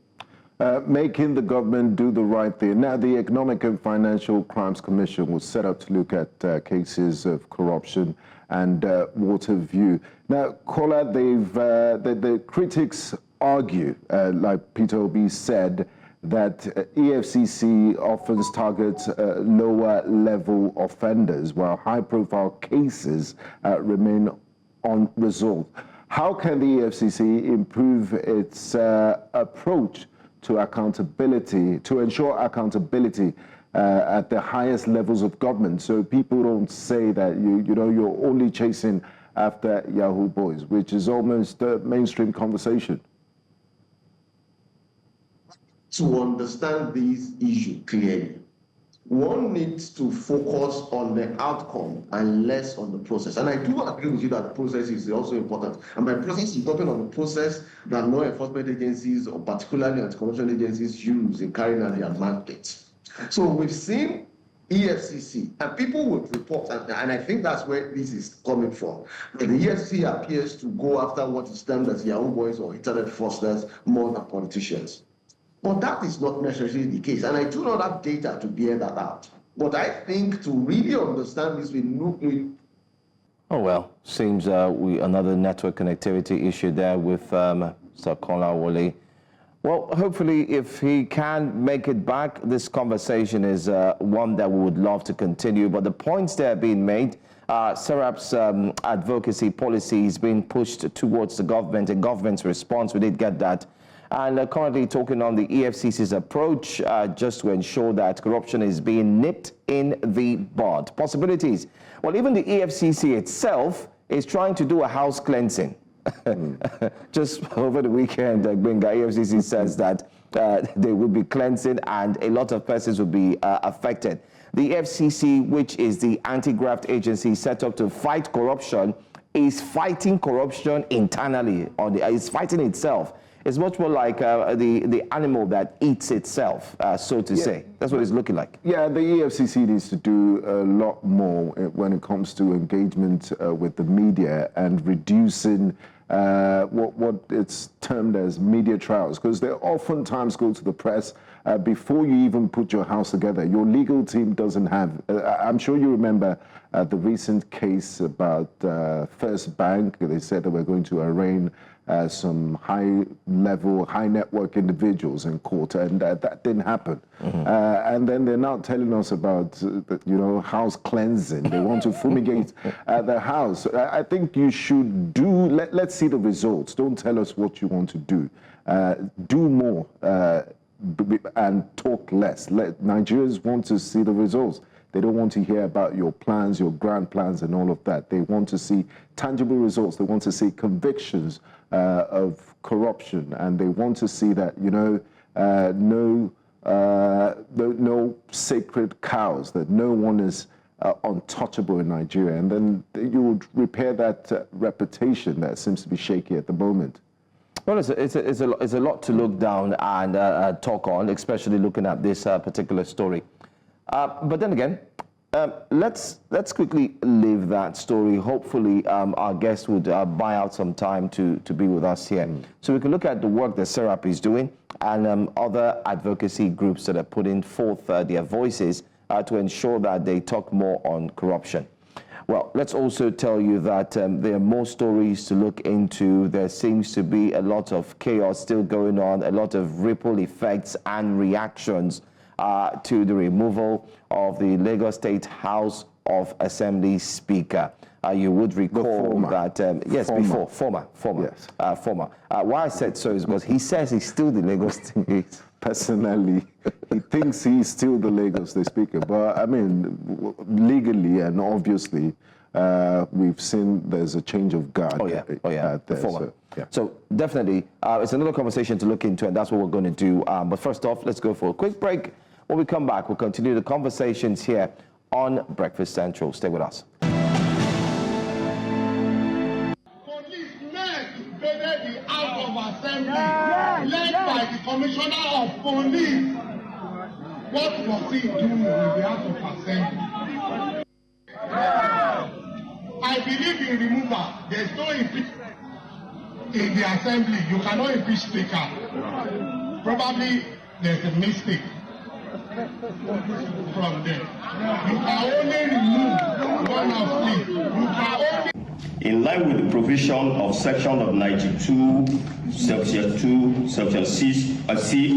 Making the government do the right thing. Now, the Economic and Financial Crimes Commission was set up to look at cases of corruption and water view. Now, Kola, the critics argue, like Peter Obi said, that EFCC often targets lower-level offenders, while high-profile cases remain unresolved. How can the EFCC improve its approach to accountability, to ensure accountability at the highest levels of government, so people don't say that you're only chasing after Yahoo boys, which is almost a mainstream conversation? To understand this issue clearly, one needs to focus on the outcome and less on the process. And I do agree with you that the process is also important. And by process, you're talking on the process that law enforcement agencies, or particularly anti-corruption agencies, use in carrying out their mandates. So we've seen EFCC, and people would report, and I think that's where this is coming from. The EFCC appears to go after what is termed as Yahoo boys or internet fraudsters more than politicians. But that is not necessarily the case, and I do not have data to bear that out. But I think to really understand this, Oh, well, seems another network connectivity issue there with Mr. Kola Wole. Well, hopefully, if he can make it back, this conversation is one that we would love to continue. But the points that are being made, SERAP's advocacy policy is being pushed towards the government, and government's response, we did get that. And currently talking on the EFCC's approach just to ensure that corruption is being nipped in the bud. Possibilities. Well, even the EFCC itself is trying to do a house cleansing. Just over the weekend, Benga EFCC says that they would be cleansing, and a lot of persons would be affected. The FCC, which is the anti-graft agency set up to fight corruption, is fighting corruption internally. It's fighting itself. It's much more like the animal that eats itself, so to say. That's what it's looking like. Yeah, the EFCC needs to do a lot more when it comes to engagement with the media and reducing what it's termed as media trials, because they oftentimes go to the press before you even put your house together. Your legal team doesn't have, I'm sure you remember the recent case about First Bank. They said they were going to arraign some high-level, high-network individuals in court, and that didn't happen. And then they're now telling us about, house cleansing. They want to fumigate the house. I think you should let's see the results. Don't tell us what you want to do. Do more and talk less. Nigerians want to see the results. They don't want to hear about your plans, your grand plans, and all of that. They want to see tangible results. They want to see convictions of corruption, and they want to see that, no sacred cows, that no one is untouchable in Nigeria. And then you would repair that reputation that seems to be shaky at the moment. Well, it's a lot to look down and talk on, especially looking at this particular story. But then again, let's quickly leave that story. Hopefully, our guest would buy out some time to be with us here, so we can look at the work that SERAP is doing and other advocacy groups that are putting forth their voices to ensure that they talk more on corruption. Well, let's also tell you that there are more stories to look into. There seems to be a lot of chaos still going on, a lot of ripple effects and reactions to the removal of the Lagos State House of Assembly Speaker. You would recall that, former. Why I said so is because he says he's still the Lagos State. Personally, he thinks he's still the Lagos State Speaker. But I mean, legally and obviously, we've seen there's a change of guard. So definitely, it's another conversation to look into, and that's what we're going to do. But first off, let's go for a quick break. When we come back, we'll continue the conversations here on Breakfast Central. Stay with us. Policemen invaded the House of Assembly, led by the Commissioner of Police. What was he doing in the House of Assembly? I believe in removal. There's no impeachment in the Assembly. You cannot impeach Speaker. Probably there's a mistake from them. You can only remove one of three. You can only. In line with the provision of section of 92, section 2, section C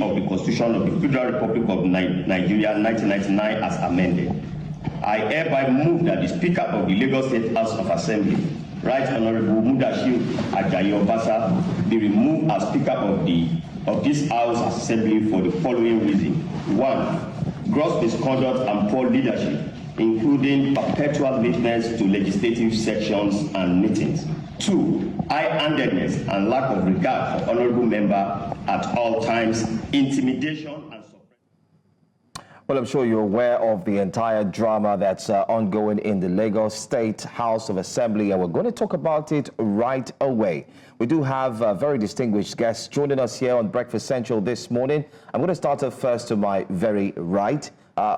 of the Constitution of the Federal Republic of Nigeria 1999 as amended, I hereby move that the Speaker of the Lagos State House of Assembly, Right Honorable Mudashiru Obasa, be removed as Speaker of this House of Assembly for the following reason. 1. Gross misconduct and poor leadership, including perpetual lateness to legislative sessions and meetings. 2. High-handedness and lack of regard for honorable member at all times, intimidation and suppression. Well, I'm sure you're aware of the entire drama that's ongoing in the Lagos State House of Assembly, and we're going to talk about it right away. We do have very distinguished guests joining us here on Breakfast Central this morning. I'm going to start off first to my very right.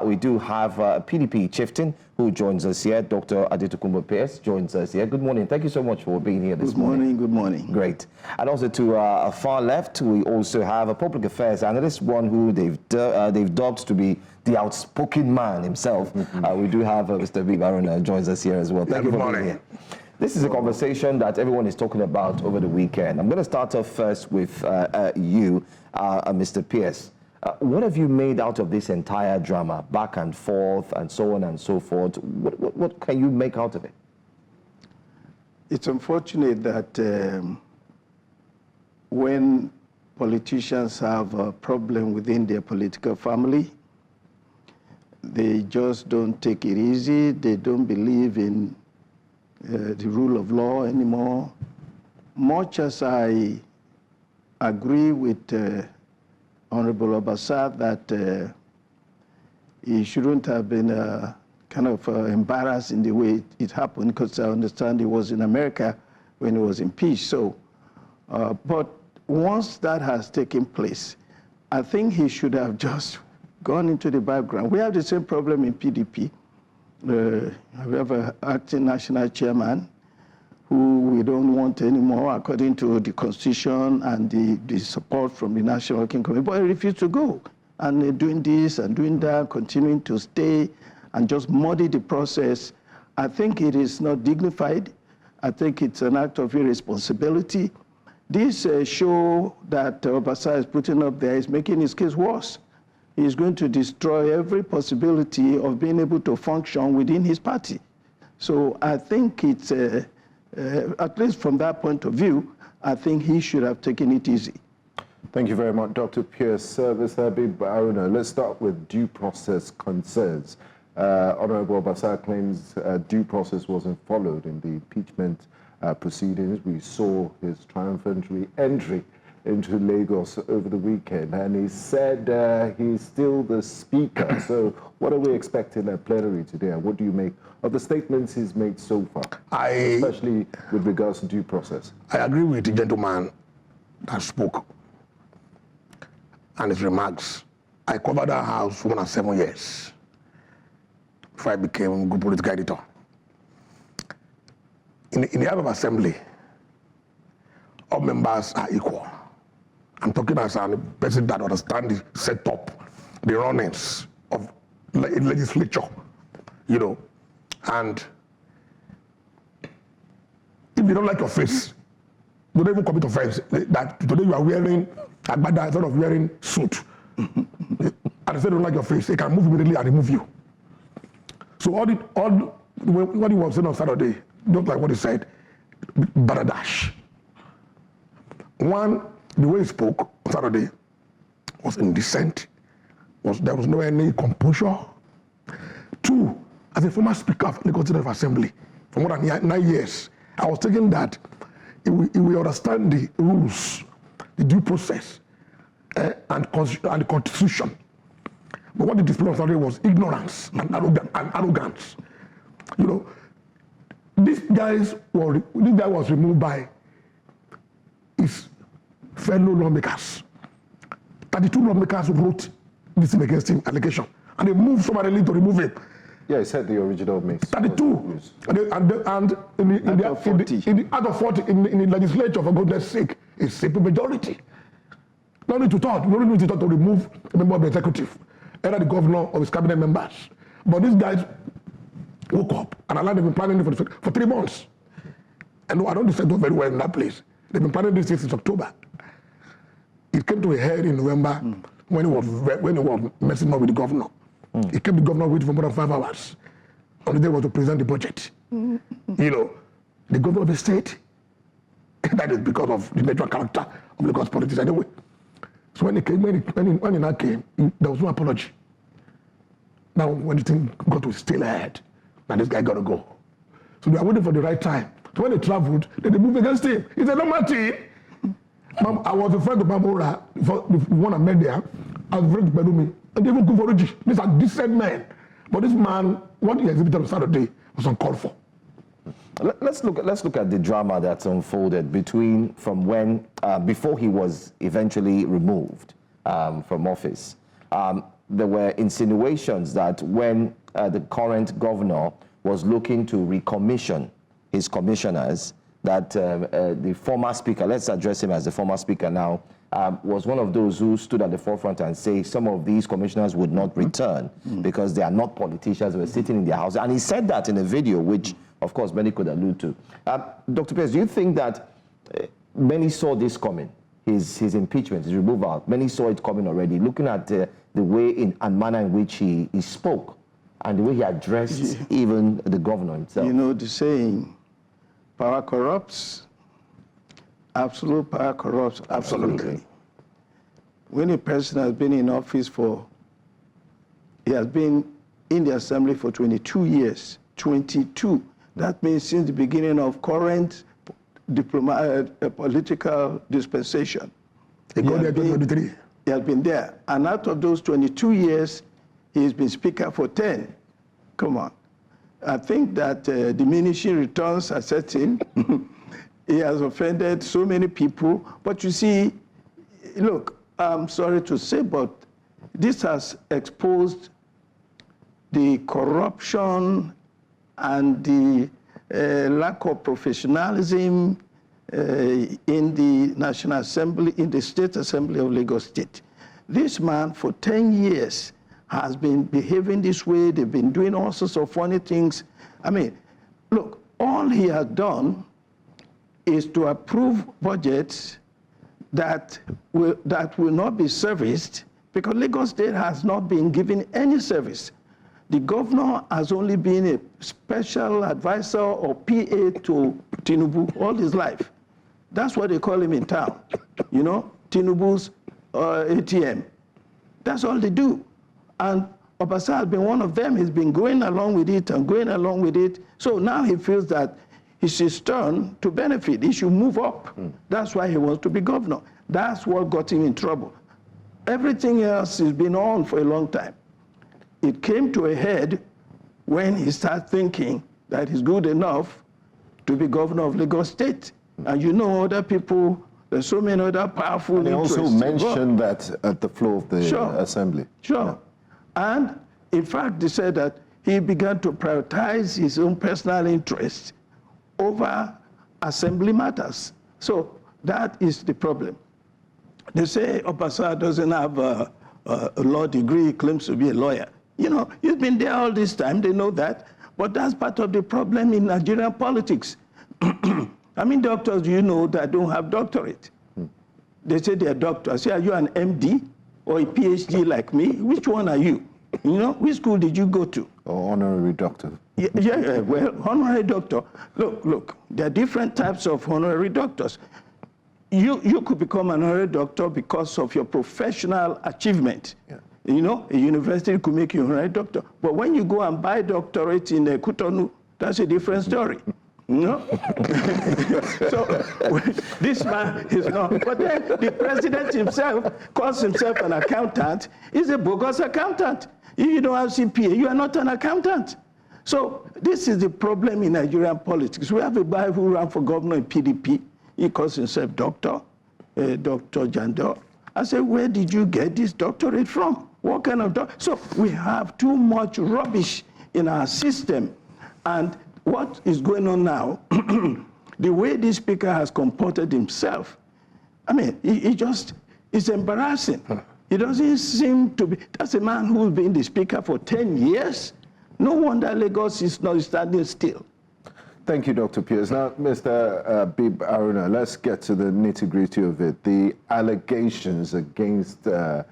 We do have PDP chieftain who joins us here. Dr. Adetokunbo Pierce joins us here. Good morning. Thank you so much for being here this morning. Good morning. Great. And also to our far left, we also have a public affairs analyst, one who they've dubbed to be the outspoken man himself. We do have Mr. B. Baron joins us here as well. Thank you for being here. This is a conversation that everyone is talking about over the weekend. I'm going to start off first with you, Mr. Pierce. What have you made out of this entire drama, back and forth and so on and so forth? What can you make out of it? It's unfortunate that when politicians have a problem within their political family, they just don't take it easy. They don't believe in the rule of law anymore. Much as I agree with Honorable Obasa that he shouldn't have been kind of embarrassed in the way it happened, because I understand he was in America when he was impeached. So, but once that has taken place, I think he should have just gone into the background. We have the same problem in PDP. We have an acting national chairman who we don't want anymore according to the constitution and the support from the National Working Committee, but he refused to go. And doing this and doing that, continuing to stay and just muddy the process, I think it is not dignified. I think it's an act of irresponsibility. This show that Obasa is putting up there is making his case worse. He's going to destroy every possibility of being able to function within his party. So I think it's, at least from that point of view, I think he should have taken it easy. Thank you very much, Dr. Pierce Service Habib. Let's start with due process concerns. Honorable Obasa claims due process wasn't followed in the impeachment proceedings. We saw his triumphant re-entry into Lagos over the weekend, and he said he's still the speaker. So what are we expecting at plenary today, and what do you make of the statements he's made so far, especially with regards to due process? I agree with the gentleman that spoke and his remarks. I covered that house for more than 7 years before I became a good political editor. In the House of Assembly, all members are equal. I'm talking as a person that understands the setup, the runnings of legislature, you know. And if you don't like your face, you don't even commit offense. That today you are wearing agbada instead of wearing suit. And if they don't like your face, they can move immediately and remove you. So what he was saying on Saturday, just like what he said, baradash. One, the way he spoke on Saturday was indecent. There was no any composure. Two, as a former speaker of the Constitutional Assembly for more than 9 years, I was thinking that he will understand the rules, the due process, and the Constitution. But what he displayed on Saturday was ignorance and arrogance. You know, this guy was removed by his fellow lawmakers. 32 lawmakers wrote this thing against him, allegation, and they moved somebody to remove him. Yeah, he said the original mix. 32, and out of 40 in the legislature, for goodness sake, it's a simple majority. No need to talk. We don't need to talk to remove a member of the executive, either the governor or his cabinet members. But these guys woke up and allowed them to be planning for 3 months. And I don't understand very well in that place. They've been planning this since October. It came to a head in November when he was messing up with the governor. He kept the governor waiting for more than 5 hours. On the day was to present the budget. You know, the governor of the state, that is because of the natural character of Lagos politics anyway. So when he now came, there was no apology. Now when the thing got to still ahead, now this guy got to go. So they are waiting for the right time. So when they traveled, they moved against him. He said, no, Martin. I was a friend of Mamora, the one I met there. I was a friend of Belumi. And they even go for Ruji. These are decent men. But this man, what he exhibited on Saturday was uncalled for. Let's look at the drama that's unfolded from when before he was eventually removed from office. There were insinuations that when the current governor was looking to recommission his commissioners, that the former speaker, let's address him as the former speaker now, was one of those who stood at the forefront and say some of these commissioners would not return because they are not politicians, they were sitting in their house. And he said that in a video, which, of course, many could allude to. Dr. Pierce, do you think that many saw this coming, his impeachment, his removal? Many saw it coming already, looking at the way and manner in which he spoke and the way he addressed even the governor himself? You know, the saying, power corrupts. Absolute power corrupts. Absolutely. When a person has been in office he has been in the assembly for 22 years, 22. That means since the beginning of current political dispensation. He got there 2023. He has been there. And out of those 22 years, he's been Speaker for 10. Come on. I think that diminishing returns are setting. He has offended so many people. But you see, look, I'm sorry to say, but this has exposed the corruption and the lack of professionalism in the National Assembly, in the State Assembly of Lagos State. This man, for 10 years, has been behaving this way. They've been doing all sorts of funny things. I mean, look, all he has done is to approve budgets that will not be serviced, because Lagos State has not been given any service. The governor has only been a special advisor or PA to Tinubu all his life. That's what they call him in town. You know, Tinubu's ATM. That's all they do. And Obasa has been one of them. He's been going along with it and going along with it. So now he feels that it's his turn to benefit. He should move up. That's why he wants to be governor. That's what got him in trouble. Everything else has been on for a long time. It came to a head when he started thinking that he's good enough to be governor of Lagos State. And you know, other people, there's so many other powerful interests. They also mentioned that at the floor of the assembly. Sure. Yeah. And in fact, they said that he began to prioritize his own personal interests over assembly matters. So that is the problem. They say Obasa doesn't have a law degree, he claims to be a lawyer. You know, he's been there all this time, they know that. But that's part of the problem in Nigerian politics. How many doctors do you know that don't have doctorate? They say they're doctors. I say, are you an MD or a PhD like me? Which one are you? You know, which school did you go to? Or honorary doctor. Yeah, well, honorary doctor. Look, there are different types of honorary doctors. You could become an honorary doctor because of your professional achievement. Yeah. You know, a university could make you an honorary doctor. But when you go and buy doctorate in Cotonou, that's a different story. No? So this man is not. But then the president himself calls himself an accountant. He's a bogus accountant. If you don't have CPA, you are not an accountant. So this is the problem in Nigerian politics. We have a guy who ran for governor in PDP. He calls himself Dr. Jandor. I said, where did you get this doctorate from? What kind of doctor? So we have too much rubbish in our system. And what is going on now, the way this speaker has comported himself, I mean, it's embarrassing. He doesn't seem to be, that's a man who's been the speaker for 10 years. No wonder Lagos is not standing still. Thank you, Dr. Pierce. Now, Mr. Bib Aruna, let's get to the nitty-gritty of it. The allegations against the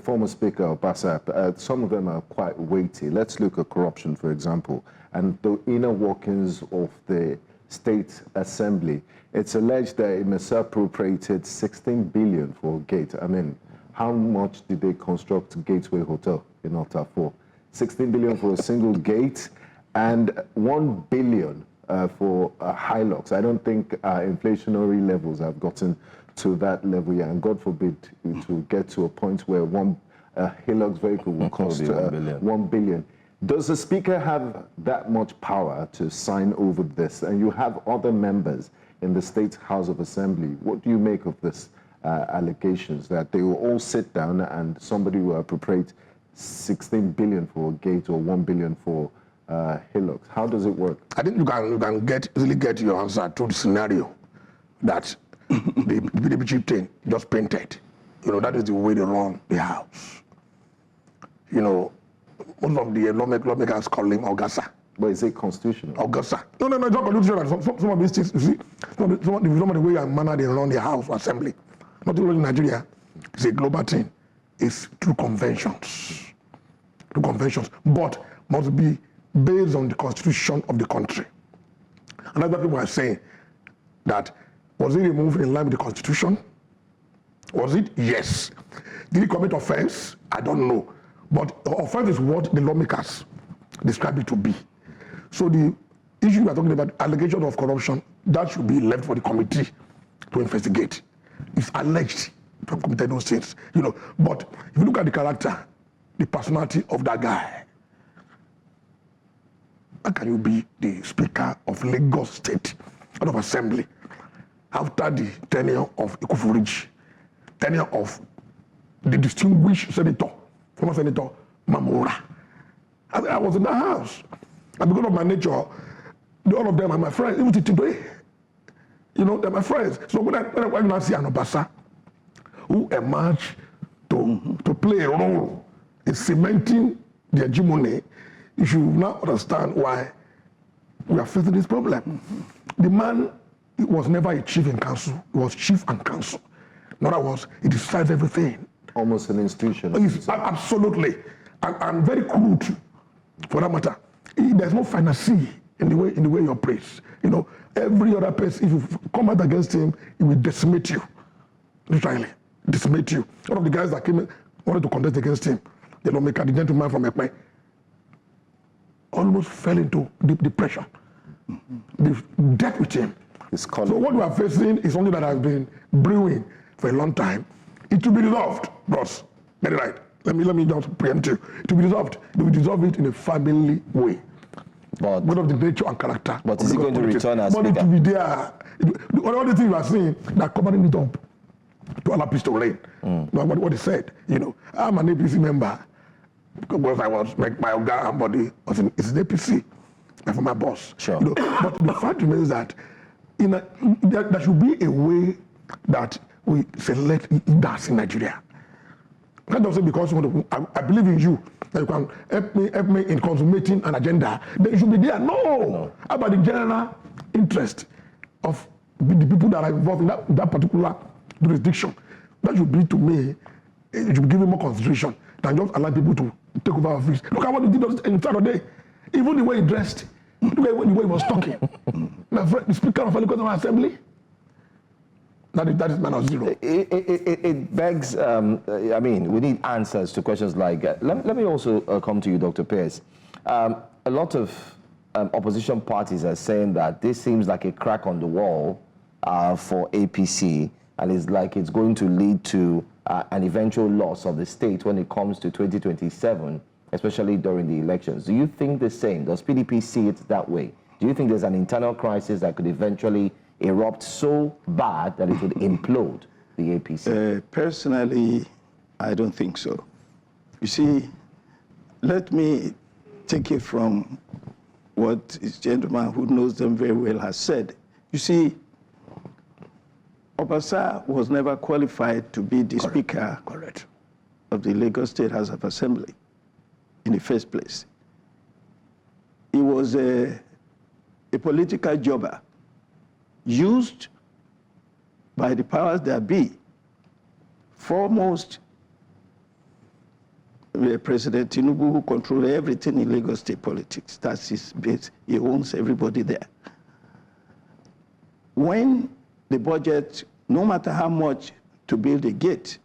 former Speaker Obasa, some of them are quite weighty. Let's look at corruption, for example, and the inner workings of the State Assembly. It's alleged that he misappropriated 16 billion for a gate. I mean, how much did they construct Gateway Hotel in Otafor? 16 billion for a single gate and 1 billion for Hilux. I don't think inflationary levels have gotten to that level yet, and God forbid it will get to a point where one Hilux vehicle will cost 1 billion. Does the Speaker have that much power to sign over this? And you have other members in the State House of Assembly. What do you make of this allegations that they will all sit down and somebody will appropriate 16 billion for a gate or 1 billion for Hilux? How does it work? I think you can easily get your answer to the scenario that the PDP chieftain just painted. You know, that is the way they run the house. You know, most of the lawmakers call him Ogasa. But is it constitutional? Ogasa. No, it's not constitutional. Some of these things, you see, some of the way and manner they run the House Assembly, not only in Nigeria, it's a global thing. It's through conventions. But must be based on the constitution of the country. And other people are saying that, was he removed in line with the constitution? Was it? Yes. Did he commit offense? I don't know. But offense is what the lawmakers describe it to be. So the issue we are talking about, allegation of corruption, that should be left for the committee to investigate. It's alleged. have committed those sins, you know. But if you look at the character, the personality of that guy, how can you be the Speaker of Lagos State, out of Assembly, after the tenure of Ikufuriji, tenure of the distinguished senator, former Senator Mamora? I was in that house. And because of my nature, all of them are my friends, even today. You know, they're my friends. So when I see an Obasa who emerged to play a role in cementing the hegemony, you should now understand why we are facing this problem. The man was never a chief in council, he was chief and council. In other words, he decides everything. Almost an institution. Absolutely. And very crude, for that matter. There's no finesse in the way he operates. You know, every other person, if you come out against him, he will decimate you. Literally, decimate you. One of the guys that came in, wanted to contest against him, the lawmaker, the gentleman from Ekpe, almost fell into deep depression. They dealt with him. So what we are facing is something that has been brewing for a long time. It will be resolved, boss. Very right. Let me just preempt you. It will be resolved. They will resolve it in a family way. But what of the nature and character? But is he going to return as Speaker? But it will be there. All the things we are seeing, they are covering it up to allow peace to reign. What he said, you know, I'm an APC member because I was my Oga and body was in APC, and for my boss. Sure. You know, but the fact remains that there should be a way that we select leaders in Nigeria. Not just because I believe in you, that you can help me in consummating an agenda. They should be there. No. How about the general interest of the people that are involved in that particular jurisdiction? That should be, to me, it should be given more consideration than just allow people to take over office. Look at what he did in Saturday. Even the way he dressed, look at the way he was talking. My friend, the Speaker of the Assembly. That is minus zero. It begs, I mean, we need answers to questions like, let me also come to you, Dr. Pierce. A lot of opposition parties are saying that this seems like a crack on the wall for APC, and it's like it's going to lead to an eventual loss of the state when it comes to 2027, especially during the elections. Do you think the same? Does PDP see it that way? Do you think there's an internal crisis that could eventually erupt so bad that it would implode the APC? Personally, I don't think so. You see, let me take it from what this gentleman who knows them very well has said. You see, Obasa was never qualified to be the Speaker of the Lagos State House of Assembly in the first place. He was a political jobber used by the powers that be. Foremost, President Enugu, who controls everything in Lagos state politics. That's his base. He owns everybody there. When the budget, no matter how much to build a gate,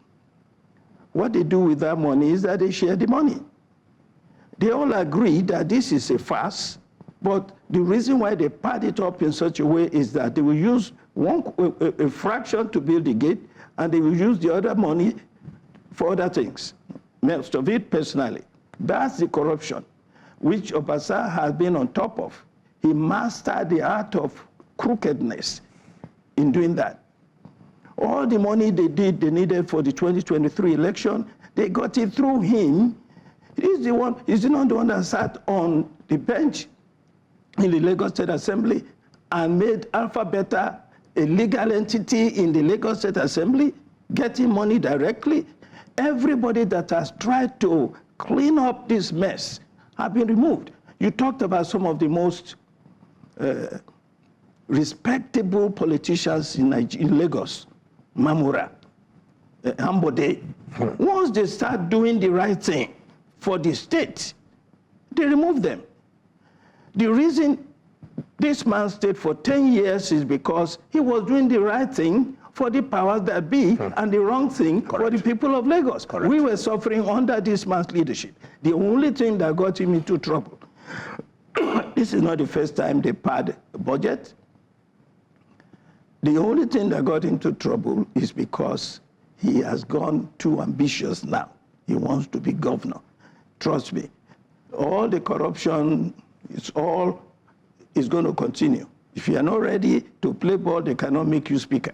what they do with that money is that they share the money. They all agree that this is a farce, but the reason why they pad it up in such a way is that they will use a fraction to build the gate, and they will use the other money for other things. Most of it personally. That's the corruption, which Obasa has been on top of. He mastered the art of crookedness in doing that. All the money they needed for the 2023 election, they got it through him. He's not the one that sat on the bench in the Lagos State Assembly and made Alpha Beta a legal entity in the Lagos State Assembly, getting money directly. Everybody that has tried to clean up this mess have been removed. You talked about some of the most respectable politicians in Lagos, Mamura, Ambode. Once they start doing the right thing for the state, they remove them. The reason this man stayed for 10 years is because he was doing the right thing for the powers that be and the wrong thing for the people of Lagos. We were suffering under this man's leadership. The only thing that got him into trouble, this is not the first time they pad a budget. The only thing that got him into trouble is because he has gone too ambitious now. He wants to be governor. Trust me. All the corruption, is going to continue. If you are not ready to play ball, they cannot make you speaker.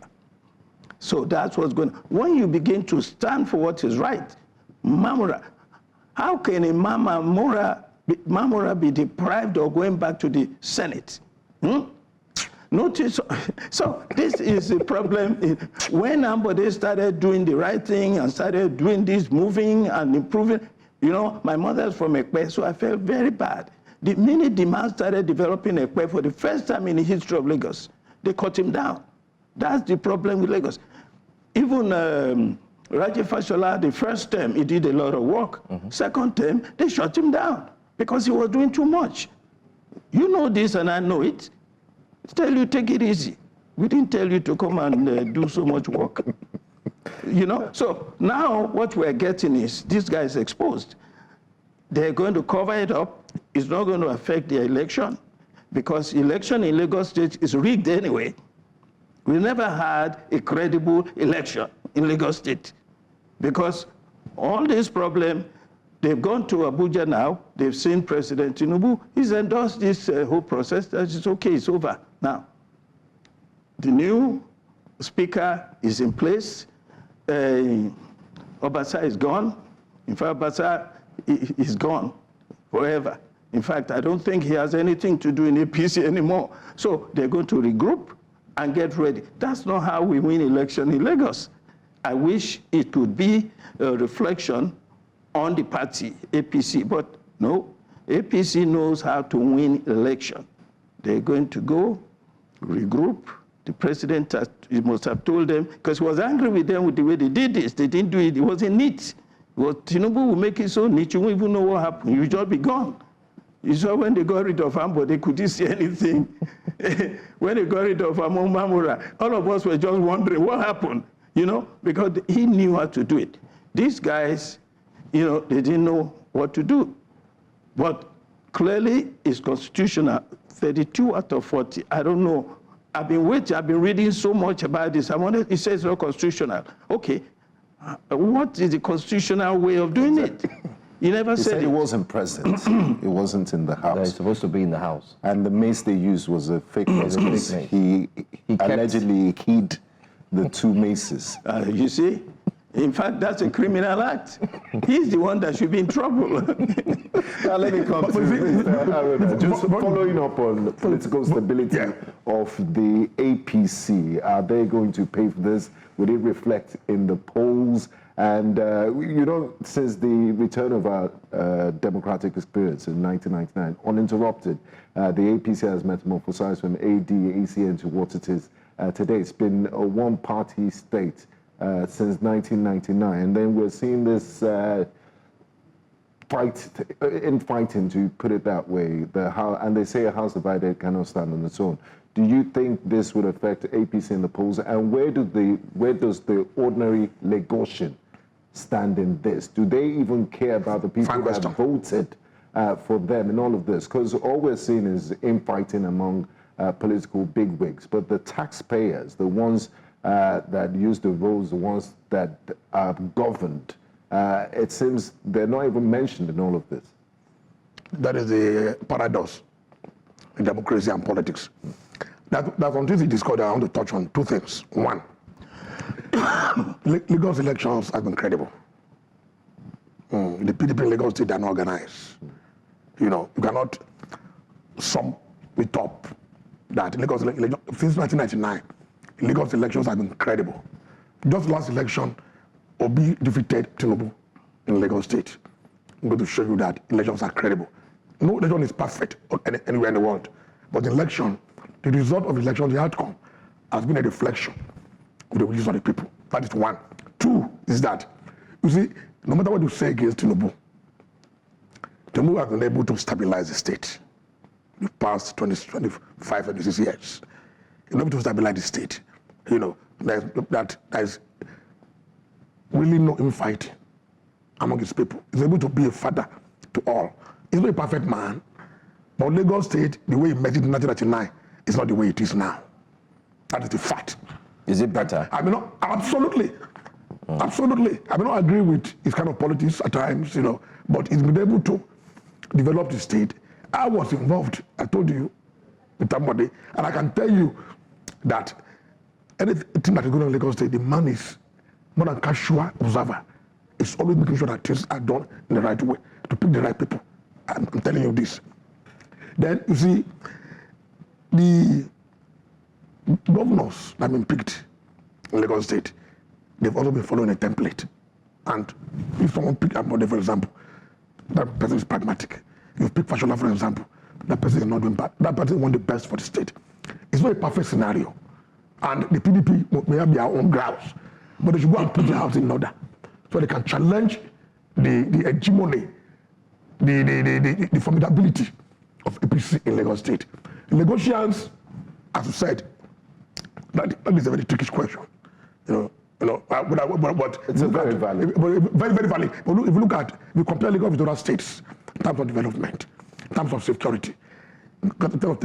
So that's what's going on. When you begin to stand for what is right, Mamura, how can a Mamura be deprived of going back to the Senate? Notice, so this is the problem. When somebody started doing the right thing and started doing this, moving and improving, you know, my mother's from Ekpe, so I felt very bad. The minute the man started developing Ekpe for the first time in the history of Lagos, they cut him down. That's the problem with Lagos. Even Raji Fashola, the first term, he did a lot of work. Second term, they shut him down because he was doing too much. You know this and I know it. Tell you, take it easy. We didn't tell you to come and do so much work. You know, so now what we're getting is this guy is exposed. They're going to cover it up. It's not going to affect the election because election in Lagos State is rigged anyway. We never had a credible election in Lagos State because all this problem, they've gone to Abuja now. They've seen President Tinubu. He's endorsed this whole process. That it's okay, it's over. Now, the new speaker is in place. Obasa is gone. In fact, Obasa is gone forever. In fact, I don't think he has anything to do in APC anymore. So they're going to regroup and get ready. That's not how we win election in Lagos. I wish it could be a reflection on the party, APC, but no, APC knows how to win election. They're going to go, regroup. The president he must have told them, because he was angry with them with the way they did this. They didn't do it, it wasn't neat. Tinubu will make it so neat, you won't even know what happened. You'll just be gone. You saw when they got rid of Ambo, they couldn't see anything. When they got rid of Mamura, all of us were just wondering what happened, you know, because he knew how to do it. These guys, you know, they didn't know what to do. But clearly, it's constitutional. 32 out of 40. I don't know. I've been waiting. I've been reading so much about this. It says it's not constitutional. Okay. What is the constitutional way of doing it? You never said it wasn't present. It wasn't in the house. No, it's supposed to be in the house. And the mace they used was a fake mace. He allegedly hid the two maces. You see? In fact, that's a criminal act. He's the one that should be in trouble. Now let me come to Mr. Haruna. Just following up on political stability of the APC. Are they going to pay for this? Would it reflect in the polls? And, you know, since the return of our democratic experience in 1999, uninterrupted, the APC has metamorphosized from AD-ACN to what it is today. It's been a one-party state since 1999. And then we're seeing this fighting, to put it that way. And they say a house divided cannot stand on its own. Do you think this would affect APC in the polls? And where does the ordinary Lagosian stand in this? Do they even care about the people that voted for them in all of this? Because all we're seeing is infighting among political bigwigs. But the taxpayers, the ones that use the roads, the ones that are governed, it seems they're not even mentioned in all of this. That is the paradox in democracy and politics. That's one thing we discovered. I want to touch on two things. One, Lagos elections have been credible. The PDP in Lagos State are not organized. You know, you cannot sum it up that Lagos since 1999, Lagos elections have been credible. Just last election, Obi defeated Tinubu in Lagos State. I'm going to show you that elections are credible. No election is perfect anywhere in the world, but the election, the result of the election, the outcome, has been a reflection of the wishes of the people. That is one. Two is that, you see, no matter what you say against Tinubu, Tinubu has been able to stabilize the state in the past 25, 26 years. He's been able to stabilize the state. You know, there's really no infighting among his people. He's able to be a father to all. He's not a perfect man, but Lagos State, the way he met it in 1999, is not the way it is now. That is the fact. Is it better? I mean, absolutely. Absolutely. I may not agree with his kind of politics at times, but he's been able to develop the state. I was involved, I told you, with somebody, and I can tell you that anything that is going on in Lagos State, the man is more than casual observer. It's always making sure that things are done in the right way, to pick the right people. I'm telling you this. Then, you see, the governors that have been picked in Lagos State, they've also been following a template. And if someone pick Abode, for example, that person is pragmatic. You pick Fashola, for example, that person is not doing bad. That person wants the best for the state. It's not a perfect scenario. And the PDP may have their own grounds, but they should go and put their house in order so they can challenge the hegemony, the formidability of APC in Lagos State. Lagosians, as you said, that is a very tricky question. But it's very valid. Very, very valid. But if you compare Lagos with other states, in terms of development, in terms of security, in terms of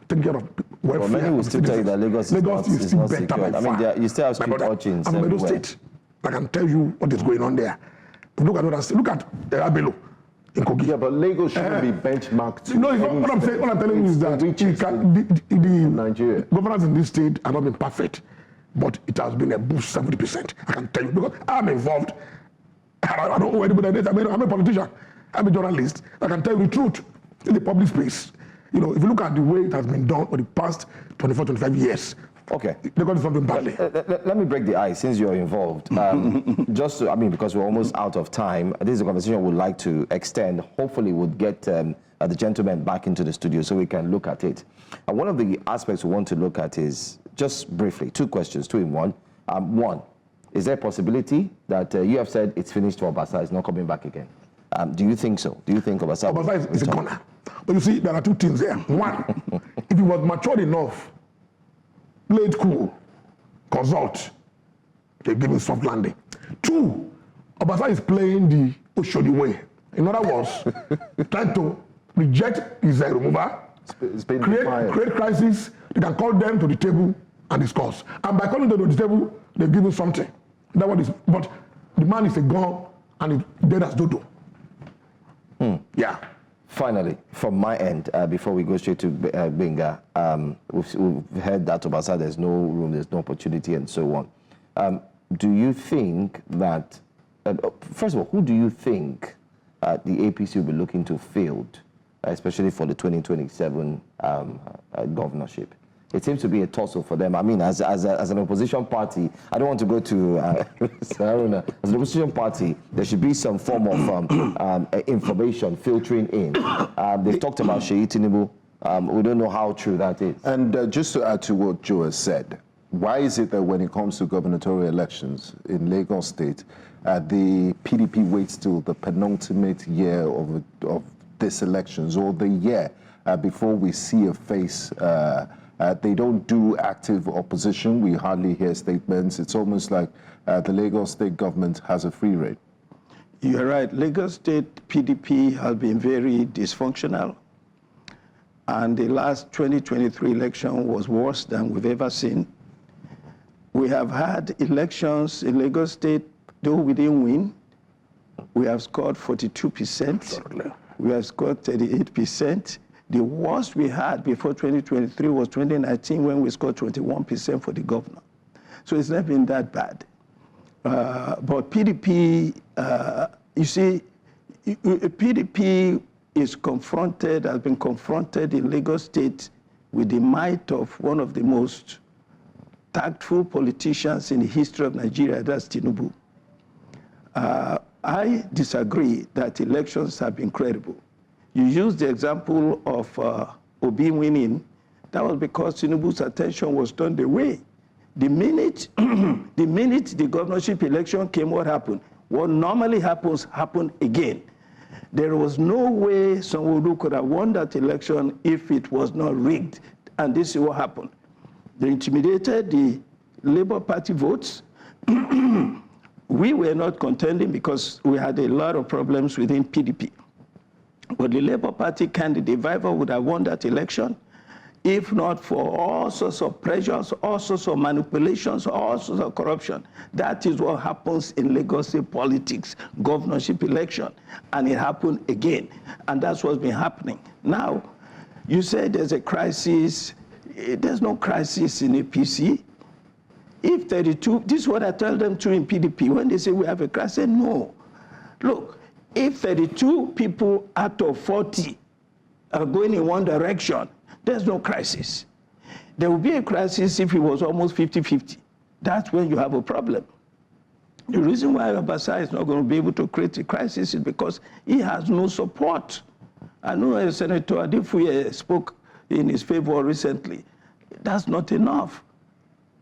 taking care of welfare. Well, many will still tell you that Lagos is still better secured. I mean, you still have street urchins everywhere. State, I can tell you what is going on there. Look at other states. Look at Abelo in Kogi. Yeah, but Lagos shouldn't be benchmarked to what I'm telling you is that the Nigeria. governance in this state has not been perfect, but it has been a boost 70%. I can tell you because I'm involved. I don't know anybody else. I'm a politician. I'm a journalist. I can tell you the truth in the public space. If you look at the way it has been done for the past 24, 25 years, okay, they're going to do something badly. Let me break the ice since you're involved. Because we're almost out of time, this is a conversation we'd like to extend. Hopefully we'll get the gentleman back into the studio so we can look at it. And one of the aspects we want to look at is, just briefly, 2 questions, 2 in 1. One, is there a possibility that you have said it's finished for Obasa, it's not coming back again? Do you think so? Do you think Obasa is a corner? But you see, there are 2 things there. One, if he was matured enough, play it cool, consult, they give him soft landing. 2, Obasa is playing the Oshodi way. In other words, trying to reject his removal, create crisis. They can call them to the table and discuss. And by calling them to the table, they give him something. That what is. But the man is a gun and he's dead as dodo. Yeah. Finally, from my end, before we go straight to Benga, we've heard that Obasa, there's no room, there's no opportunity, and so on. Do you think that, first of all, who do you think the APC will be looking to field, especially for the 2027 governorship? It seems to be a tussle for them. I mean, as an opposition party, I don't want to go to Haruna. As an opposition party, there should be some form of information filtering in. They've talked about Sheyi Tinubu. We don't know how true that is. And just to add to what Joe has said, why is it that when it comes to gubernatorial elections in Lagos State, the PDP waits till the penultimate year of these elections, or the year before we see a face? They don't do active opposition. We hardly hear statements. It's almost like the Lagos State government has a free rein. You're right. Lagos State PDP has been very dysfunctional. And the last 2023 election was worse than we've ever seen. We have had elections in Lagos State, though we didn't win. We have scored 42%. We have scored 38%. The worst we had before 2023 was 2019 when we scored 21% for the governor. So it's not been that bad. But PDP, you see, PDP has been confronted in Lagos State with the might of one of the most tactful politicians in the history of Nigeria, that's Tinubu. I disagree that elections have been credible. You used the example of Obi winning. That was because Tinubu's attention was turned away. The minute the governorship election came, what happened? What normally happens, happened again. There was no way Sanwo-Olu could have won that election if it was not rigged. And this is what happened. They intimidated the Labour Party votes. We were not contending because we had a lot of problems within PDP. But the Labour Party candidate, Viva, would have won that election. if not for all sorts of pressures, all sorts of manipulations, all sorts of corruption. That is what happens in Lagos State politics, governorship election, and it happened again. And that's what's been happening. Now, you say there's a crisis. There's no crisis in APC. If 32, this is what I tell them to in PDP, when they say we have a crisis, I say no. Look, if 32 people out of 40 are going in one direction, there's no crisis. There will be a crisis if it was almost 50-50. That's when you have a problem. The reason why Obasa is not going to be able to create a crisis is because he has no support. I know Senator Adefuye spoke in his favor recently. That's not enough.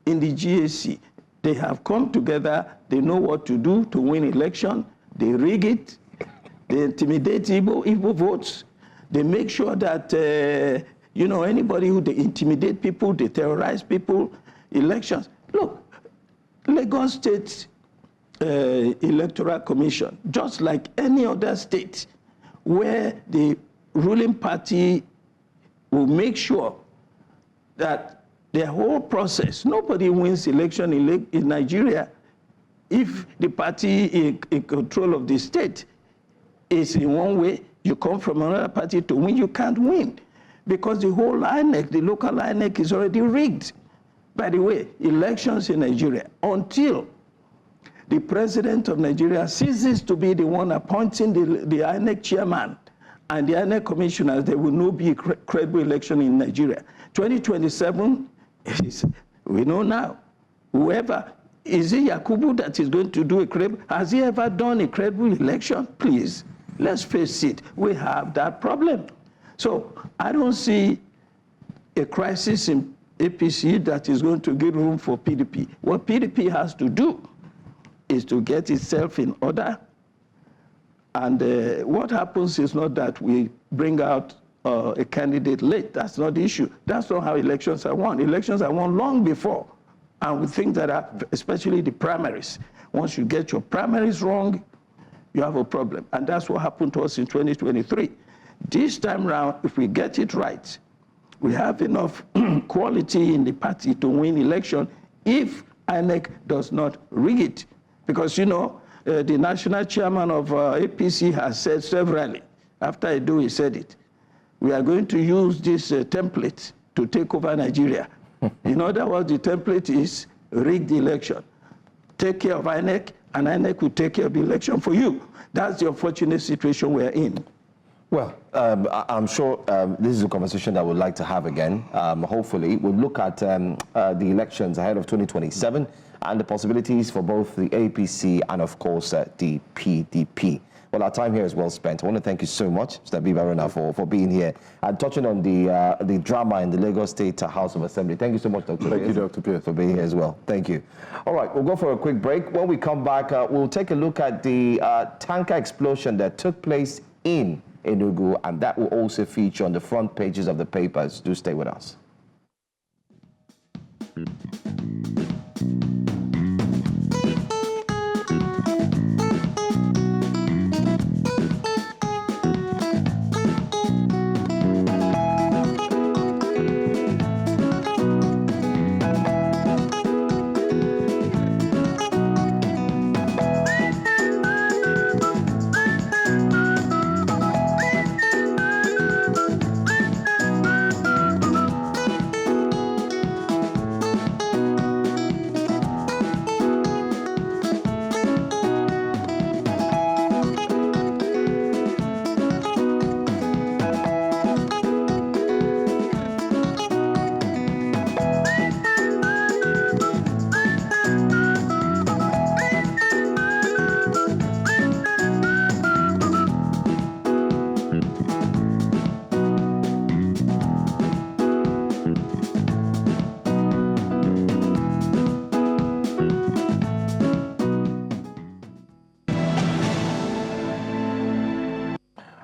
In the GAC, they have come together, they know what to do to win election, they rig it, they intimidate Igbo votes, they make sure that, anybody who they intimidate people, they terrorize people, elections. Look, Lagos State Electoral Commission, just like any other state where the ruling party will make sure that the whole process, nobody wins election in Nigeria if the party in control of the state is in one way, you come from another party to win, you can't win. Because the whole INEC, the local INEC is already rigged. By the way, elections in Nigeria, until the president of Nigeria ceases to be the one appointing the INEC chairman and the INEC commissioners, there will not be a credible election in Nigeria. 2027, we know now, whoever, is it Yakubu that is going to do a credible, has he ever done a credible election? Please, let's face it, we have that problem. So I don't see a crisis in APC that is going to give room for PDP. What PDP has to do is to get itself in order. And what happens is not that we bring out a candidate late. That's not the issue. That's not how elections are won. Elections are won long before. And we think that, especially the primaries, once you get your primaries wrong, you have a problem. And that's what happened to us in 2023. This time around, if we get it right, we have enough quality in the party to win election if INEC does not rig it. Because, the national chairman of APC has said severally, after he said it, we are going to use this template to take over Nigeria. In other words, the template is rig the election. Take care of INEC, and INEC will take care of the election for you. That's the unfortunate situation we're in. Well, I'm sure this is a conversation that we'd like to have again. Hopefully, we'll look at the elections ahead of 2027 and the possibilities for both the APC and, of course, the PDP. Well, our time here is well spent. I want to thank you so much, Mr. Bibaruna, for being here and touching on the drama in the Lagos State House of Assembly. Thank you so much, Dr. Thank you, Dr. Pierce, for being here as well. Thank you. All right, we'll go for a quick break. When we come back, we'll take a look at the tanker explosion that took place in Enugu, and that will also feature on the front pages of the papers. Do stay with us.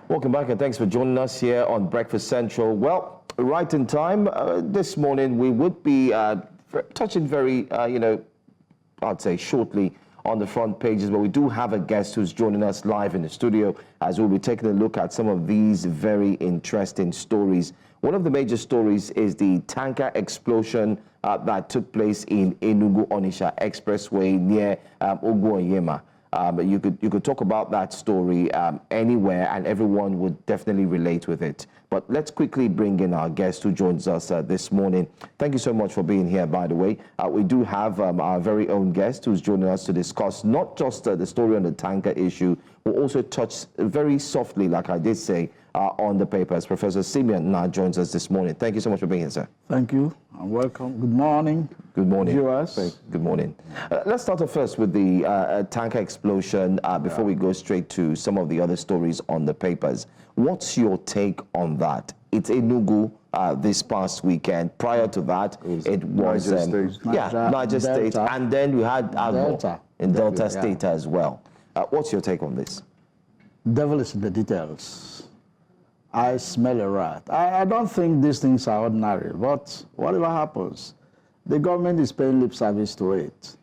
Welcome back and thanks for joining us here on Breakfast Central. Well, right in time, this morning we would be touching very, I'd say shortly on the front pages, but we do have a guest who's joining us live in the studio as we'll be taking a look at some of these very interesting stories. One of the major stories is the tanker explosion that took place in Enugu-Onitsha Expressway near Enugu-Onitsha. You could talk about that story anywhere, and everyone would definitely relate with it. But let's quickly bring in our guest who joins us this morning. Thank you so much for being here, by the way. We do have our very own guest who's joining us to discuss not just the story on the tanker issue, we'll also touch very softly, like I did say, on the papers. Professor Simeon now joins us this morning. Thank you so much for being here, sir. Thank you and welcome. Good morning. Good morning. Viewers. Good morning. Let's start off first with the tanker explosion before we go straight to some of the other stories on the papers. What's your take on that? It's Enugu this past weekend. Prior to that, it was Niger State, and then we had Agbo in Delta State as well. What's your take on this? Devil is in the details. I smell a rat. I don't think these things are ordinary, but whatever happens, the government is paying lip service to it.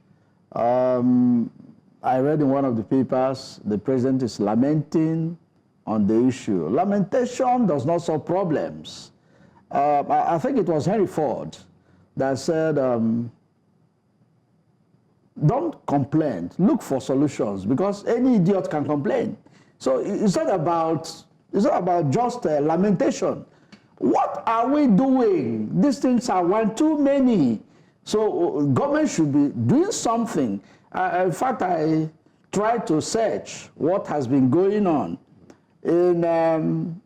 I read in one of the papers, the president is lamenting on the issue. Lamentation does not solve problems. I think it was Henry Ford that said, don't complain, look for solutions, because any idiot can complain. So it's not about just lamentation. What are we doing? These things are one too many. So government should be doing something. In fact, I tried to search what has been going on. In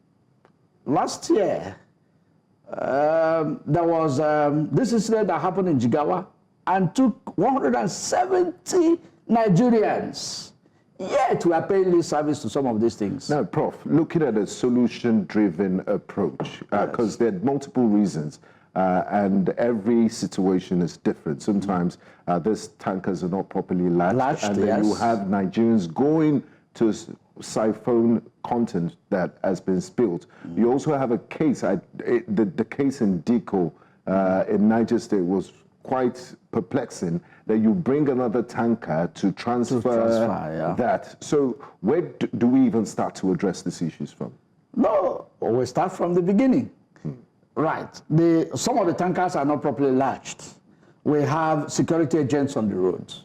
last year, there was this incident that happened in Jigawa and took 170 Nigerians. Yet we are paying lip service to some of these things. Now, Prof, looking at a solution-driven approach, because there are multiple reasons, and every situation is different. Sometimes these tankers are not properly latched, and then you have Nigerians going to siphon content that has been spilled. You also have a case, the case in Diko in Niger State was quite perplexing, that you bring another tanker to transfer that. So where do we even start to address these issues from? No, we start from the beginning. Right. Some of the tankers are not properly latched. We have security agents on the roads.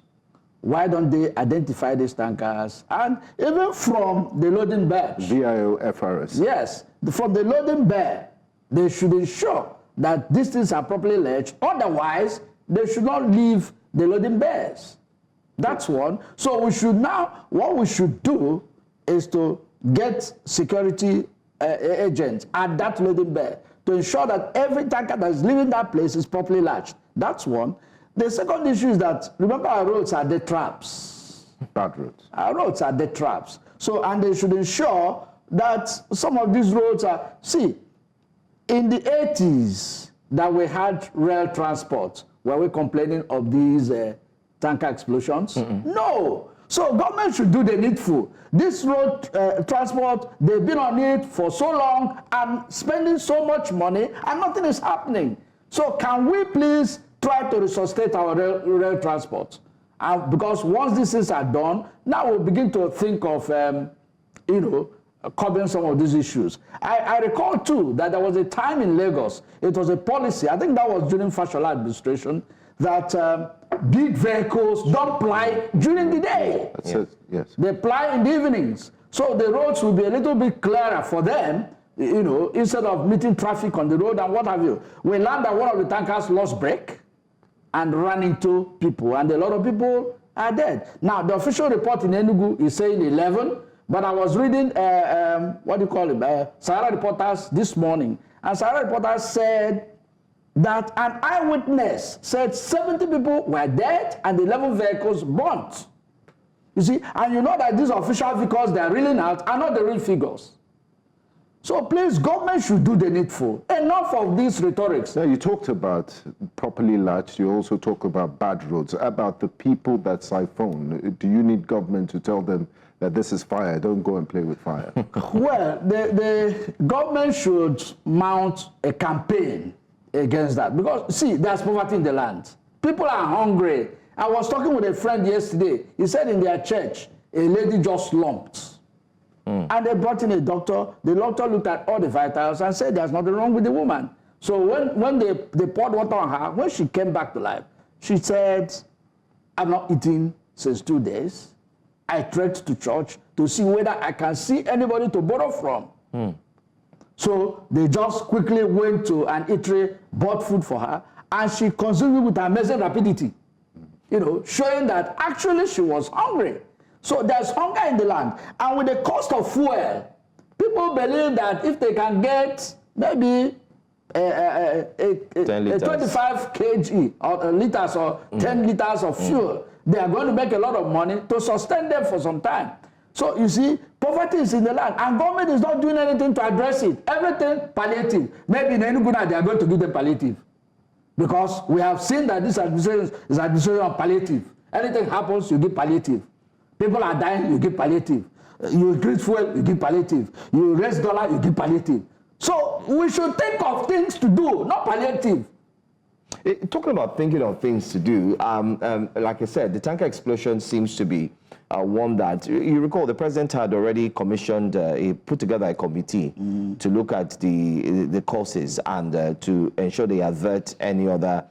Why don't they identify these tankers? And even from the loading bay. VIO-FRS. Yes. From the loading bay, they should ensure that these things are properly latched. Otherwise, they should not leave the loading bays. That's one. So we should now, what we should do is to get security agents at that loading bay to ensure that every tanker that is leaving that place is properly latched. That's one. The second issue is that, remember, our roads are death traps. Bad roads. Our roads are death traps. So, and they should ensure that some of these roads are, see, in the 80s that we had rail transport, were we complaining of these tanker explosions? No. So government should do the needful. This road transport, they've been on it for so long and spending so much money and nothing is happening. So can we please try to resuscitate our rail transport? Because once these things are done, now we'll begin to think of, covering some of these issues. I recall too that there was a time in Lagos, it was a policy, I think that was during Fashola administration, that big vehicles don't ply during the day. That's it, yes. They ply in the evenings. So the roads will be a little bit clearer for them, instead of meeting traffic on the road and what have you. We learned that one of the tankers lost brake and ran into people, and a lot of people are dead. Now, the official report in Enugu is saying 11, but I was reading, Sahara Reporters this morning, and Sahara Reporters said that an eyewitness said 70 people were dead and 11 vehicles burnt. You see, and you know that these official figures they are reeling out are not the real figures. So please, government should do the needful. Enough of these rhetorics. Now, you talked about properly latched. You also talk about bad roads, about the people that siphon. Do you need government to tell them that this is fire, don't go and play with fire? Well, the government should mount a campaign against that. Because, see, there's poverty in the land. People are hungry. I was talking with a friend yesterday. He said in their church, a lady just slumped. And they brought in a doctor. The doctor looked at all the vitals and said there's nothing wrong with the woman. So when they poured water on her, when she came back to life, she said, I'm not eating since 2 days. I trekked to church to see whether I can see anybody to borrow from. So they just quickly went to an eatery, bought food for her, and she consumed it with amazing rapidity, showing that actually she was hungry. So there's hunger in the land. And with the cost of fuel, people believe that if they can get maybe 25 kg or liters or 10 liters of fuel, they are going to make a lot of money to sustain them for some time. So you see, poverty is in the land, and government is not doing anything to address it. Everything palliative. Maybe in Enugu they are going to give them palliative, because we have seen that this administration is administration of palliative. Anything happens, you give palliative. People are dying, you give palliative. You increase fuel, you give palliative. You raise dollar, you give palliative. So we should think of things to do, not palliative. Talking about thinking of things to do, like I said, the tanker explosion seems to be one that, you recall, the president had already commissioned, he put together a committee to look at the causes and to ensure they avert any other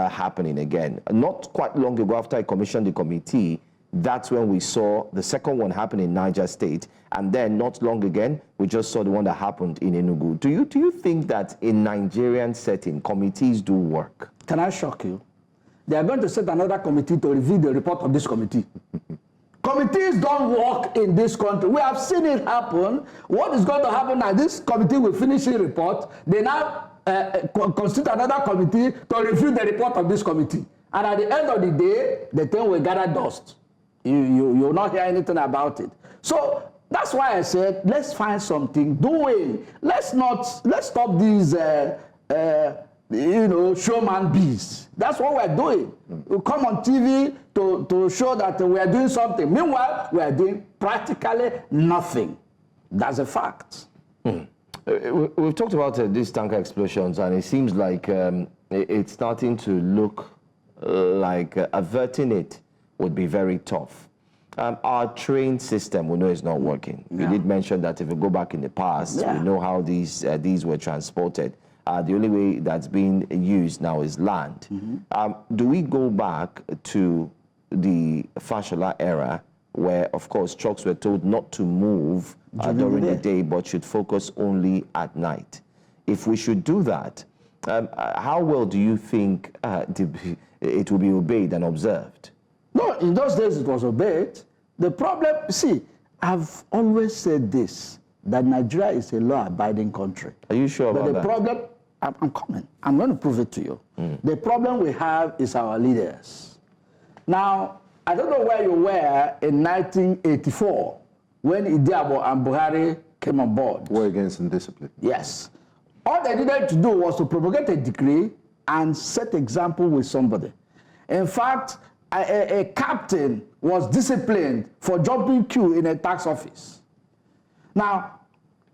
happening again. Not quite long ago, after I commissioned the committee, that's when we saw the second one happen in Niger State, and then not long again, we just saw the one that happened in Enugu. Do you think that in Nigerian setting, committees do work? Can I shock you? They are going to set another committee to review the report of this committee. Committees don't work in this country. We have seen it happen. What is going to happen now? This committee will finish a report. They now constitute another committee to review the report of this committee. And at the end of the day, the thing will gather dust. You will not hear anything about it. So that's why I said, let's find something doing. Let's stop these showman bees. That's what we're doing. We come on TV to show that we are doing something. Meanwhile, we are doing practically nothing. That's a fact. We've talked about these tanker explosions, and it seems like it's starting to look like averting it would be very tough. Our train system, we know it's not working. Yeah. You did mention that if we go back in the past, we know how these were transported. The only way that's being used now is land. Do we go back to the Fashola era, where, of course, trucks were told not to move during the day, but should focus only at night? If we should do that, how well do you think it will be obeyed and observed? No, in those days it was obeyed. The problem, see, I've always said this, that Nigeria is a law-abiding country. Are you sure about that? But the problem, I'm coming. I'm going to prove it to you. The problem we have is our leaders. Now, I don't know where you were in 1984 when Idiabo and Buhari came on board. War against indiscipline. Yes. All they needed to do was to propagate a decree and set example with somebody. In fact, a captain was disciplined for jumping queue in a tax office. Now,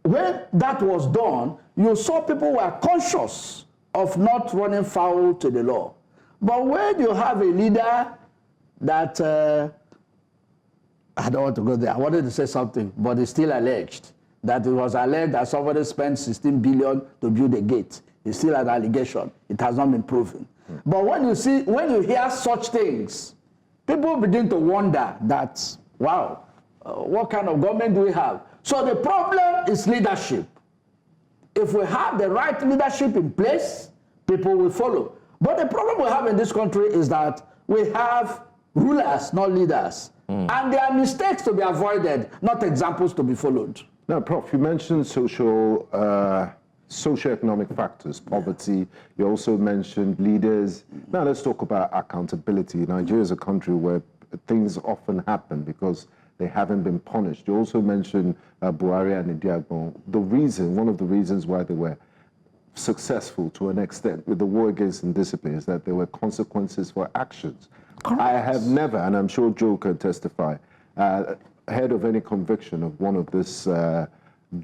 when that was done, you saw people were conscious of not running foul to the law. But when you have a leader that, I don't want to go there, I wanted to say something, but it's still alleged, that it was alleged that somebody spent 16 billion to build a gate. It's still an allegation. It has not been proven. But when you hear such things, people begin to wonder that, wow, what kind of government do we have? So the problem is leadership. If we have the right leadership in place, people will follow. But the problem we have in this country is that we have rulers, not leaders. And there are mistakes to be avoided, not examples to be followed. Now, Prof, you mentioned socioeconomic factors, poverty. You also mentioned leaders. Now let's talk about accountability. Nigeria is a country where things often happen because they haven't been punished. You also mentioned Buhari and Idiagbon. One of the reasons why they were successful to an extent with the war against indiscipline is that there were consequences for actions. Correct. I have never, and I'm sure Joe can testify, heard of any conviction of one of these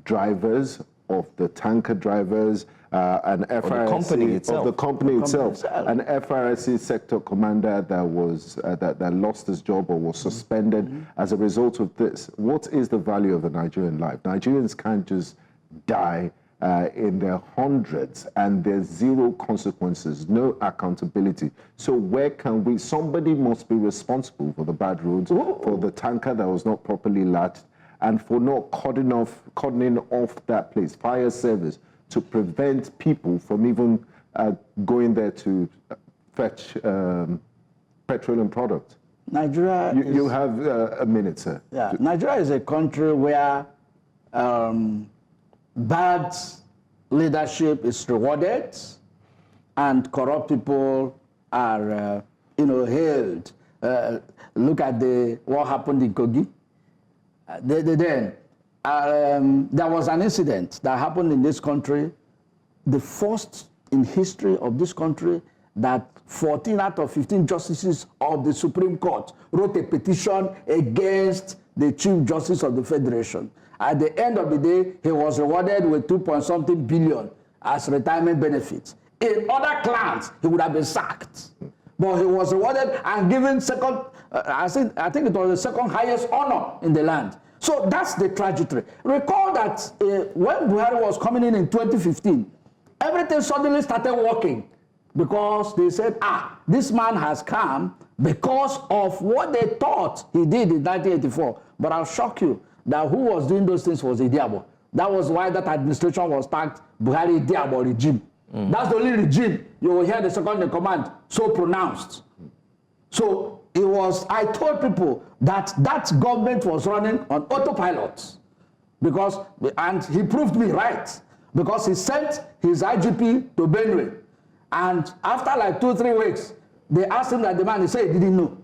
drivers, of the tanker drivers, an FRSC of the company itself, an FRSC sector commander that was that lost his job or was suspended as a result of this. What is the value of the Nigerian life? Nigerians can't just die in their hundreds and there's zero consequences, no accountability. So where can we, somebody must be responsible for the bad roads, for the tanker that was not properly latched, and for not cordoning off that place, fire service, to prevent people from even going there to fetch petroleum products. Nigeria you have a minute, sir. Yeah, Nigeria is a country where bad leadership is rewarded and corrupt people are, hailed. Look at what happened in Kogi. There was an incident that happened in this country, the first in history of this country, that 14 out of 15 justices of the Supreme Court wrote a petition against the Chief Justice of the Federation. At the end of the day, he was rewarded with 2-point-something billion as retirement benefits. In other clans, he would have been sacked. But he was rewarded and given second, I think it was the second highest honor in the land. So that's the trajectory. Recall that when Buhari was coming in 2015, everything suddenly started working because they said, this man has come because of what they thought he did in 1984. But I'll shock you that who was doing those things was Idiabo. That was why that administration was tagged Buhari Idiabo regime. That's the only regime you will hear the second in command so pronounced. So it was, I told people that that government was running on autopilot because, and he proved me right, because he sent his IGP to Benue. And after like 2-3 weeks, they asked him that the man, he said he didn't know.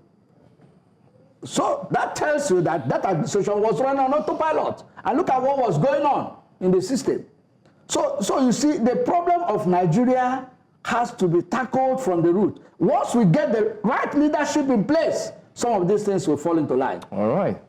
So that tells you that that administration was running on autopilot. And look at what was going on in the system. So you see, the problem of Nigeria has to be tackled from the root. Once we get the right leadership in place, some of these things will fall into line. All right.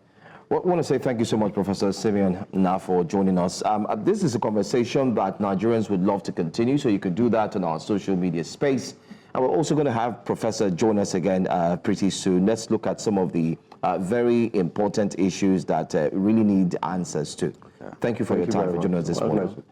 Well, I want to say thank you so much, Professor Simeon Na, for joining us. This is a conversation that Nigerians would love to continue, so you can do that on our social media space. And we're also going to have Professor join us again pretty soon. Let's look at some of the very important issues that really need answers to. Thank you for your time for joining us this morning.